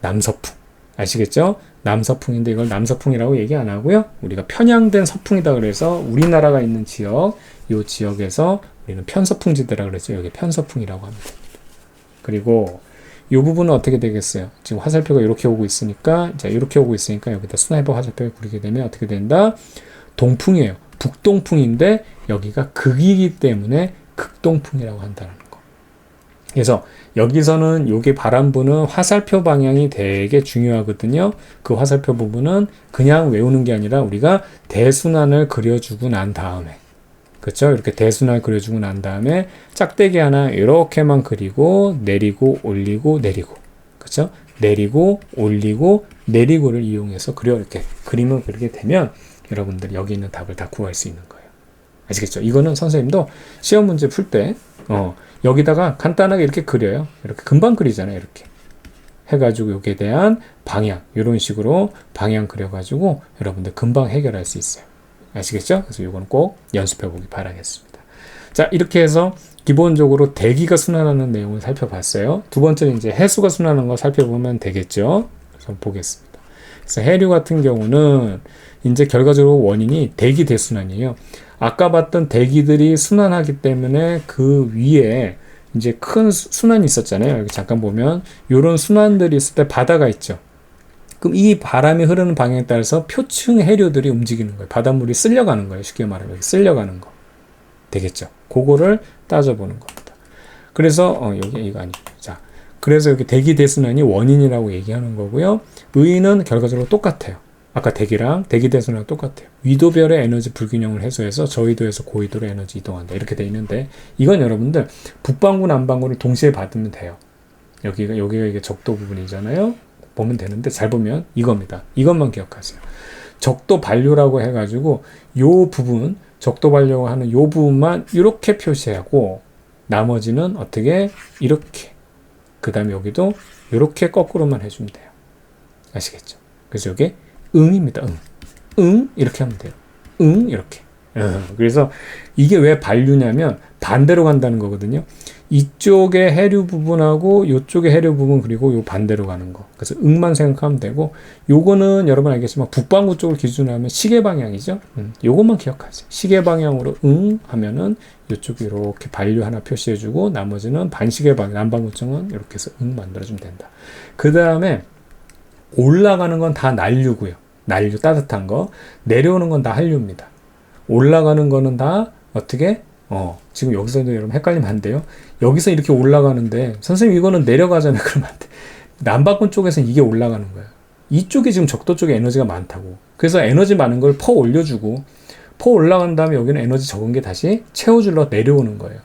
남서풍. 아시겠죠? 남서풍인데 이걸 남서풍이라고 얘기 안 하고요. 우리가 편향된 서풍이다 그래서 우리나라가 있는 지역, 이 지역에서 우리는 편서풍지대라 그랬죠. 여기 편서풍이라고 하면 됩니다. 그리고 이 부분은 어떻게 되겠어요? 지금 화살표가 이렇게 오고 있으니까, 자, 이렇게 오고 있으니까 여기다 스나이퍼 화살표를 그리게 되면 어떻게 된다? 동풍이에요. 북동풍인데 여기가 극이기 때문에 극동풍이라고 한다는 거. 그래서 여기서는 여기 바람부는 화살표 방향이 되게 중요하거든요. 그 화살표 부분은 그냥 외우는 게 아니라 우리가 대순환을 그려주고 난 다음에, 그렇죠? 이렇게 대순환을 그려주고 난 다음에 짝대기 하나 이렇게만 그리고 내리고 올리고 내리고, 그렇죠? 내리고 올리고 내리고를 이용해서 이렇게 그림을 그리게 되면 여러분들 여기 있는 답을 다 구할 수 있는 거예요. 아시겠죠? 이거는 선생님도 시험 문제 풀 때 여기다가 간단하게 이렇게 그려요. 이렇게 금방 그리잖아요. 이렇게 해가지고 여기에 대한 방향, 이런 식으로 방향 그려가지고 여러분들 금방 해결할 수 있어요. 아시겠죠? 그래서 이건 꼭 연습해 보기 바라겠습니다. 자, 이렇게 해서 기본적으로 대기가 순환하는 내용을 살펴봤어요. 두 번째는 이제 해수가 순환하는 거 살펴보면 되겠죠? 그래서 보겠습니다. 그래서 해류 같은 경우는 이제 결과적으로 원인이 대기 대순환이에요. 아까 봤던 대기들이 순환하기 때문에 그 위에 이제 큰 순환이 있었잖아요. 여기 잠깐 보면 이런 순환들이 있을 때 바다가 있죠. 그럼 이 바람이 흐르는 방향에 따라서 표층 해류들이 움직이는 거예요. 바닷물이 쓸려가는 거예요. 쉽게 말하면 여기 쓸려가는 거. 되겠죠. 그거를 따져보는 겁니다. 그래서 여기 이거 아니죠. 자, 그래서 여기 대기 대순환이 원인이라고 얘기하는 거고요. 의의는 결과적으로 똑같아요. 아까 대기랑 대기 대순환이랑 똑같아요. 위도별의 에너지 불균형을 해소해서 저위도에서 고위도로 에너지 이동한다. 이렇게 돼 있는데 이건 여러분들 북반구 남반구를 동시에 받으면 돼요. 여기가 이게 적도 부분이잖아요. 보면 되는데 잘 보면 이겁니다. 이것만 기억하세요. 적도 반류라고 해가지고 요 부분 적도 반류라고 하는 요 부분만 이렇게 표시하고 나머지는 어떻게 이렇게 그 다음에 여기도 이렇게 거꾸로만 해주면 돼요. 아시겠죠? 그래서 이게 응입니다. 응 이렇게 하면 돼요. 응 이렇게. 그래서 이게 왜 반류냐면 반대로 간다는 거거든요. 이쪽의 해류 부분하고 이쪽의 해류 부분 그리고 요 반대로 가는 거. 그래서 응만 생각하면 되고 요거는 여러분 알겠지만 북반구 쪽을 기준으로 하면 시계 방향이죠. 요것만 기억하세요. 시계 방향으로 응 하면은 이쪽이 이렇게 반류 하나 표시해주고 나머지는 반시계 방향 남반구 쪽은 이렇게 해서 응 만들어주면 된다. 그 다음에 올라가는 건 다 난류고요. 난류 따뜻한 거. 내려오는 건 다 한류입니다. 올라가는 거는 다 어떻게? 지금 여기서도 여러분 헷갈리면 안 돼요. 여기서 이렇게 올라가는데 선생님 이거는 내려가잖아요. 그러면 안 돼. 남반구 쪽에서 이게 올라가는 거예요. 이쪽이 지금 적도 쪽에 에너지가 많다고. 그래서 에너지 많은 걸 퍼 올려주고 퍼 올라간 다음에 여기는 에너지 적은 게 다시 채워줄러 내려오는 거예요.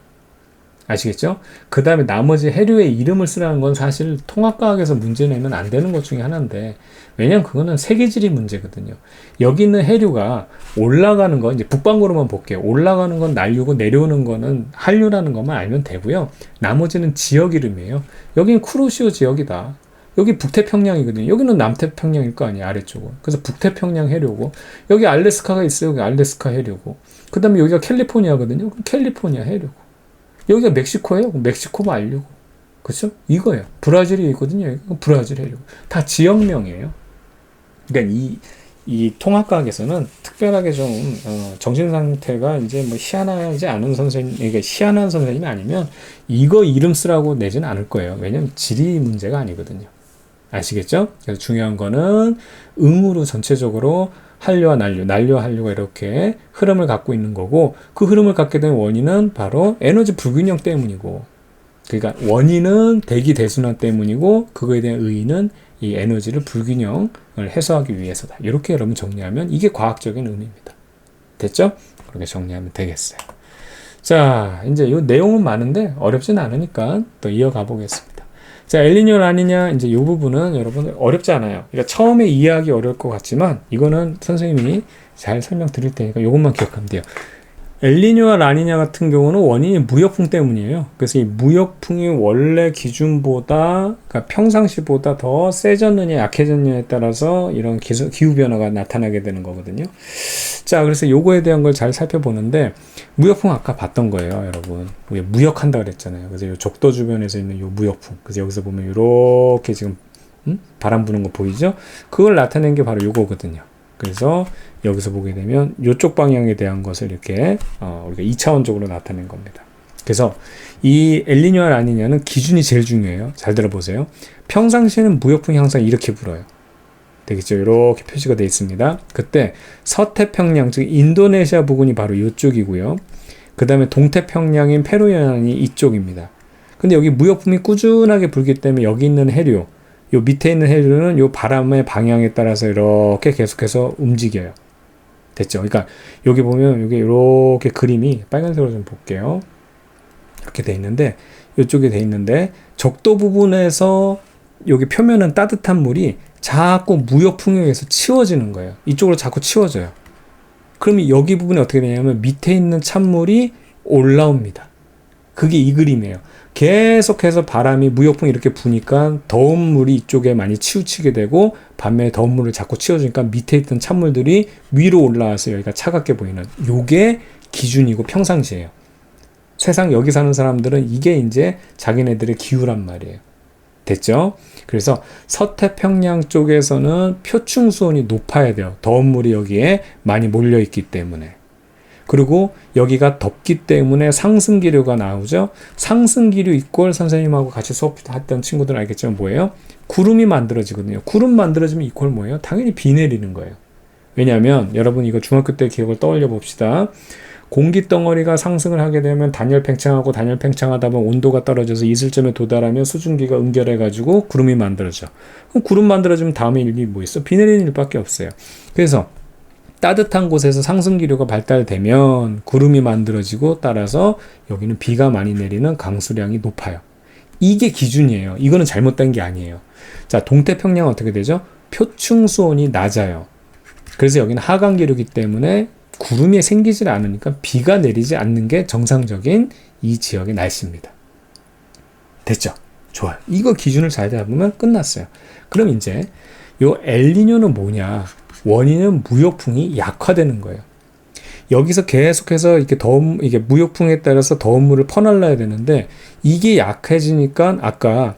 아시겠죠? 그 다음에 나머지 해류의 이름을 쓰라는 건 사실 통합과학에서 문제 내면 안 되는 것 중에 하나인데 왜냐면 그거는 세계지리 문제거든요. 여기 있는 해류가 올라가는 거 이제 북반구로만 볼게요. 올라가는 건 난류고 내려오는 거는 한류라는 것만 알면 되고요. 나머지는 지역 이름이에요. 여기는 쿠로시오 지역이다. 여기 북태평양이거든요. 여기는 남태평양일 거 아니에요. 아래쪽은. 그래서 북태평양 해류고 여기 알래스카가 있어요. 여기 알래스카 해류고 그 다음에 여기가 캘리포니아거든요. 그럼 캘리포니아 해류고 여기가 멕시코예요. 멕시코만 알려고. 그렇죠? 이거예요. 브라질이 있거든요. 브라질 해류고. 다 지역명이에요. 그러니까 이 통합과학에서는 특별하게 좀 정신 상태가 이제 뭐 희한하지 않은 선생님, 그러니까 희한한 선생님이 아니면 이거 이름 쓰라고 내지는 않을 거예요. 왜냐면 지리 문제가 아니거든요. 아시겠죠? 그래서 중요한 거는 응으로 전체적으로 한류와 난류와 한류가 이렇게 흐름을 갖고 있는 거고 그 흐름을 갖게 된 원인은 바로 에너지 불균형 때문이고 그러니까 원인은 대기 대순환 때문이고 그거에 대한 의의는 이 에너지를 불균형을 해소하기 위해서다. 이렇게 여러분 정리하면 이게 과학적인 의미입니다. 됐죠? 그렇게 정리하면 되겠어요. 자, 이제 이 내용은 많은데 어렵진 않으니까 또 이어가 보겠습니다. 자, 엘니뇨 라니냐 이제 이 부분은 여러분 어렵지 않아요. 그러니까 처음에 이해하기 어려울 것 같지만 이거는 선생님이 잘 설명드릴 테니까 이것만 기억하면 돼요. 엘니뇨와 라니냐 같은 경우는 원인이 무역풍 때문이에요. 그래서 이 무역풍이 원래 기준보다, 그러니까 평상시보다 더 세졌느냐 약해졌느냐에 따라서 이런 기후 변화가 나타나게 되는 거거든요. 자, 그래서 요거에 대한 걸 잘 살펴보는데, 무역풍 아까 봤던 거예요, 여러분. 우리 무역한다 그랬잖아요. 그래서 요 적도 주변에서 있는 요 무역풍. 그래서 여기서 보면 이렇게 지금 바람 부는 거 보이죠? 그걸 나타낸 게 바로 요거거든요. 그래서 여기서 보게 되면 이쪽 방향에 대한 것을 이렇게 우리가 2차원적으로 나타낸 겁니다. 그래서 이 엘니뇨와 라니냐는 기준이 제일 중요해요. 잘 들어보세요. 평상시에는 무역풍이 항상 이렇게 불어요. 되겠죠? 이렇게 표시가 되어 있습니다. 그때 서태평양, 즉 인도네시아 부근이 바로 이쪽이고요. 그 다음에 동태평양인 페루연안이 이쪽입니다. 근데 여기 무역풍이 꾸준하게 불기 때문에 여기 있는 해류, 요 밑에 있는 해류는 요 바람의 방향에 따라서 이렇게 계속해서 움직여요. 됐죠? 그러니까 여기 보면 이게 이렇게 그림이 빨간색으로 좀 볼게요. 이렇게 돼 있는데 이쪽에 돼 있는데 적도 부분에서 여기 표면은 따뜻한 물이 자꾸 무역풍에 의해서 치워지는 거예요. 이쪽으로 자꾸 치워져요. 그러면 여기 부분이 어떻게 되냐면 밑에 있는 찬물이 올라옵니다. 그게 이 그림이에요. 계속해서 바람이 무역풍이 이렇게 부니까 더운 물이 이쪽에 많이 치우치게 되고 반면에 더운 물을 자꾸 치워주니까 밑에 있던 찬물들이 위로 올라와서 여기가 차갑게 보이는 요게 기준이고 평상시예요. 세상 여기 사는 사람들은 이게 이제 자기네들의 기후란 말이에요. 됐죠? 그래서 서태평양 쪽에서는 표층 수온이 높아야 돼요. 더운 물이 여기에 많이 몰려있기 때문에. 그리고 여기가 덥기 때문에 상승기류가 나오죠. 상승기류 이꼴 선생님하고 같이 수업했던 친구들은 알겠지만 뭐예요? 구름이 만들어지거든요. 구름 만들어지면 이꼴 뭐예요? 당연히 비 내리는 거예요. 왜냐하면 여러분 이거 중학교 때 기억을 떠올려 봅시다. 공기 덩어리가 상승을 하게 되면 단열 팽창하고 단열 팽창하다 보면 온도가 떨어져서 이슬점에 도달하면 수증기가 응결해 가지고 구름이 만들어져. 그럼 구름 만들어지면 다음에 일이 뭐 있어? 비 내리는 일밖에 없어요. 그래서 따뜻한 곳에서 상승기류가 발달되면 구름이 만들어지고 따라서 여기는 비가 많이 내리는 강수량이 높아요. 이게 기준이에요. 이거는 잘못된 게 아니에요. 자, 동태평양은 어떻게 되죠? 표층 수온이 낮아요. 그래서 여기는 하강기류이기 때문에 구름이 생기질 않으니까 비가 내리지 않는 게 정상적인 이 지역의 날씨입니다. 됐죠? 좋아요. 이거 기준을 잘 잡으면 끝났어요. 그럼 이제 요 엘니뇨는 뭐냐? 원인은 무역풍이 약화되는 거예요. 여기서 계속해서 이게 무역풍에 따라서 더운 물을 퍼날라야 되는데 이게 약해지니까 아까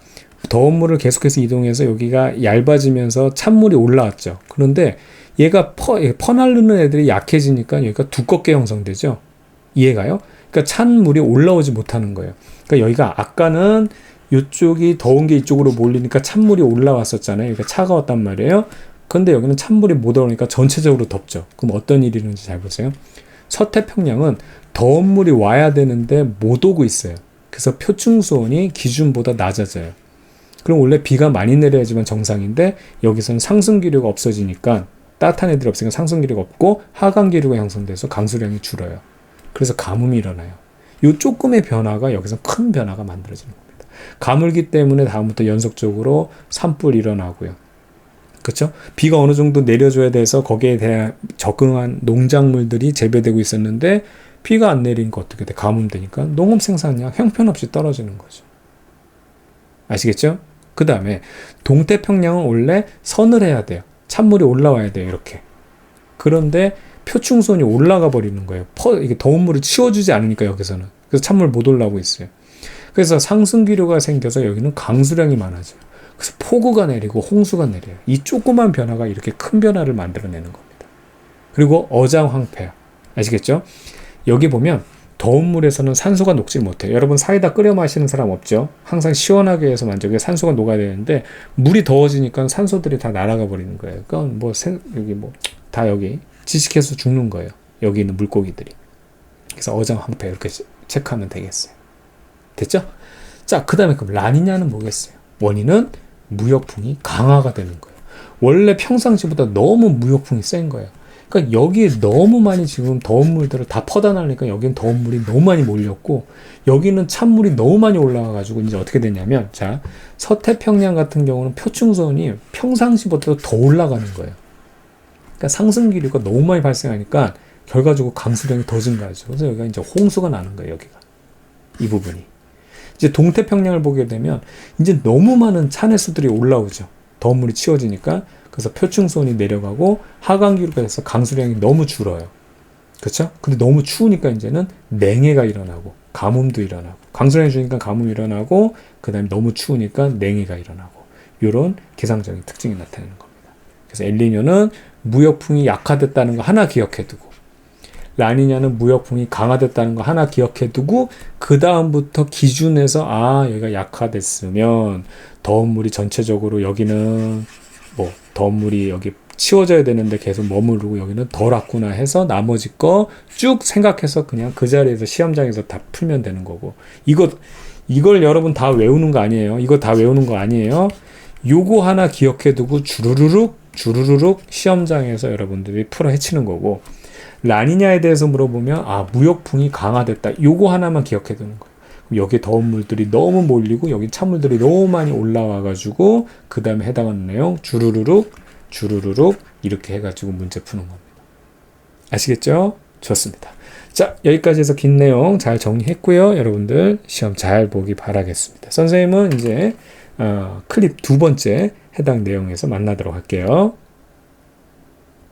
더운 물을 계속해서 이동해서 여기가 얇아지면서 찬물이 올라왔죠. 그런데 얘가 퍼날르는 애들이 약해지니까 여기가 두껍게 형성되죠. 이해가요? 그러니까 찬물이 올라오지 못하는 거예요. 그러니까 여기가 아까는 이쪽이 더운 게 이쪽으로 몰리니까 찬물이 올라왔었잖아요. 그러니까 차가웠단 말이에요. 근데 여기는 찬물이 못 오니까 전체적으로 덥죠. 그럼 어떤 일이 일어나는지 잘 보세요. 서태평양은 더운 물이 와야 되는데 못 오고 있어요. 그래서 표층 수온이 기준보다 낮아져요. 그럼 원래 비가 많이 내려야지만 정상인데 여기서는 상승기류가 없어지니까 따뜻한 애들이 없으니까 상승기류가 없고 하강기류가 형성돼서 강수량이 줄어요. 그래서 가뭄이 일어나요. 이 조금의 변화가 여기서 큰 변화가 만들어지는 겁니다. 가물기 때문에 다음부터 연속적으로 산불이 일어나고요. 그렇죠? 비가 어느 정도 내려줘야 돼서 거기에 대한 적응한 농작물들이 재배되고 있었는데 비가 안 내리니까 어떻게 돼? 가뭄되니까 농업 생산량 형편없이 떨어지는 거죠. 아시겠죠? 그 다음에 동태평양은 원래 서늘해야 돼요. 찬물이 올라와야 돼요. 이렇게. 그런데 표층수온이 올라가 버리는 거예요. 이게 더운 물을 치워주지 않으니까 여기서는. 그래서 찬물 못 올라오고 있어요. 그래서 상승기류가 생겨서 여기는 강수량이 많아져요. 그래서 폭우가 내리고 홍수가 내려요. 이 조그만 변화가 이렇게 큰 변화를 만들어내는 겁니다. 그리고 어장황폐. 아시겠죠? 여기 보면 더운 물에서는 산소가 녹지 못해요. 여러분 사이다 끓여 마시는 사람 없죠? 항상 시원하게 해서 만족해 산소가 녹아야 되는데 물이 더워지니까 산소들이 다 날아가 버리는 거예요. 그러니까 여기 다 여기 지식해서 죽는 거예요. 여기 있는 물고기들이. 그래서 어장황폐 이렇게 체크하면 되겠어요. 됐죠? 자, 그 다음에 그럼 라니냐는 뭐겠어요? 원인은 무역풍이 강화가 되는 거예요. 원래 평상시보다 너무 무역풍이 센 거예요. 그러니까 여기에 너무 많이 지금 더운 물들을 다 퍼다 나니까 여기는 더운 물이 너무 많이 몰렸고, 여기는 찬물이 너무 많이 올라와가지고 이제 어떻게 되냐면, 자, 서태평양 같은 경우는 표층수온이 평상시보다 더 올라가는 거예요. 그러니까 상승 기류가 너무 많이 발생하니까 결과적으로 강수량이 더 증가하죠. 그래서 여기가 이제 홍수가 나는 거예요, 여기가. 이 부분이. 이제 동태평양을 보게 되면 이제 너무 많은 찬해수들이 올라오죠. 더운 물이 치워지니까. 그래서 표층수온이 내려가고 하강기류가 돼서 강수량이 너무 줄어요. 그렇죠? 근데 너무 추우니까 이제는 냉해가 일어나고 가뭄도 일어나고, 강수량이 줄니까 가뭄이 일어나고, 그 다음에 너무 추우니까 냉해가 일어나고, 이런 기상적인 특징이 나타나는 겁니다. 그래서 엘니뇨는 무역풍이 약화됐다는 거 하나 기억해 두고, 라니냐는 무역풍이 강화됐다는 거 하나 기억해 두고, 그 다음부터 기준에서 여기가 약화됐으면 더운 물이 전체적으로 여기는 뭐 더운 물이 여기 치워져야 되는데 계속 머무르고 여기는 덜 왔구나 해서 나머지 거 쭉 생각해서 그냥 그 자리에서 시험장에서 다 풀면 되는 거고, 이걸 여러분 다 외우는 거 아니에요. 이거 다 외우는 거 아니에요. 요거 하나 기억해 두고 주르륵 시험장에서 여러분들이 풀어 헤치는 거고, 라니냐에 대해서 물어보면 무역풍이 강화됐다. 요거 하나만 기억해 두는 거예요. 여기 더운 물들이 너무 몰리고 여기 찬물들이 너무 많이 올라와가지고 그 다음에 해당하는 내용 주르르륵 이렇게 해가지고 문제 푸는 겁니다. 아시겠죠? 좋습니다. 자, 여기까지 해서 긴 내용 잘 정리했고요. 여러분들 시험 잘 보기 바라겠습니다. 선생님은 이제 클립 두 번째 해당 내용에서 만나도록 할게요.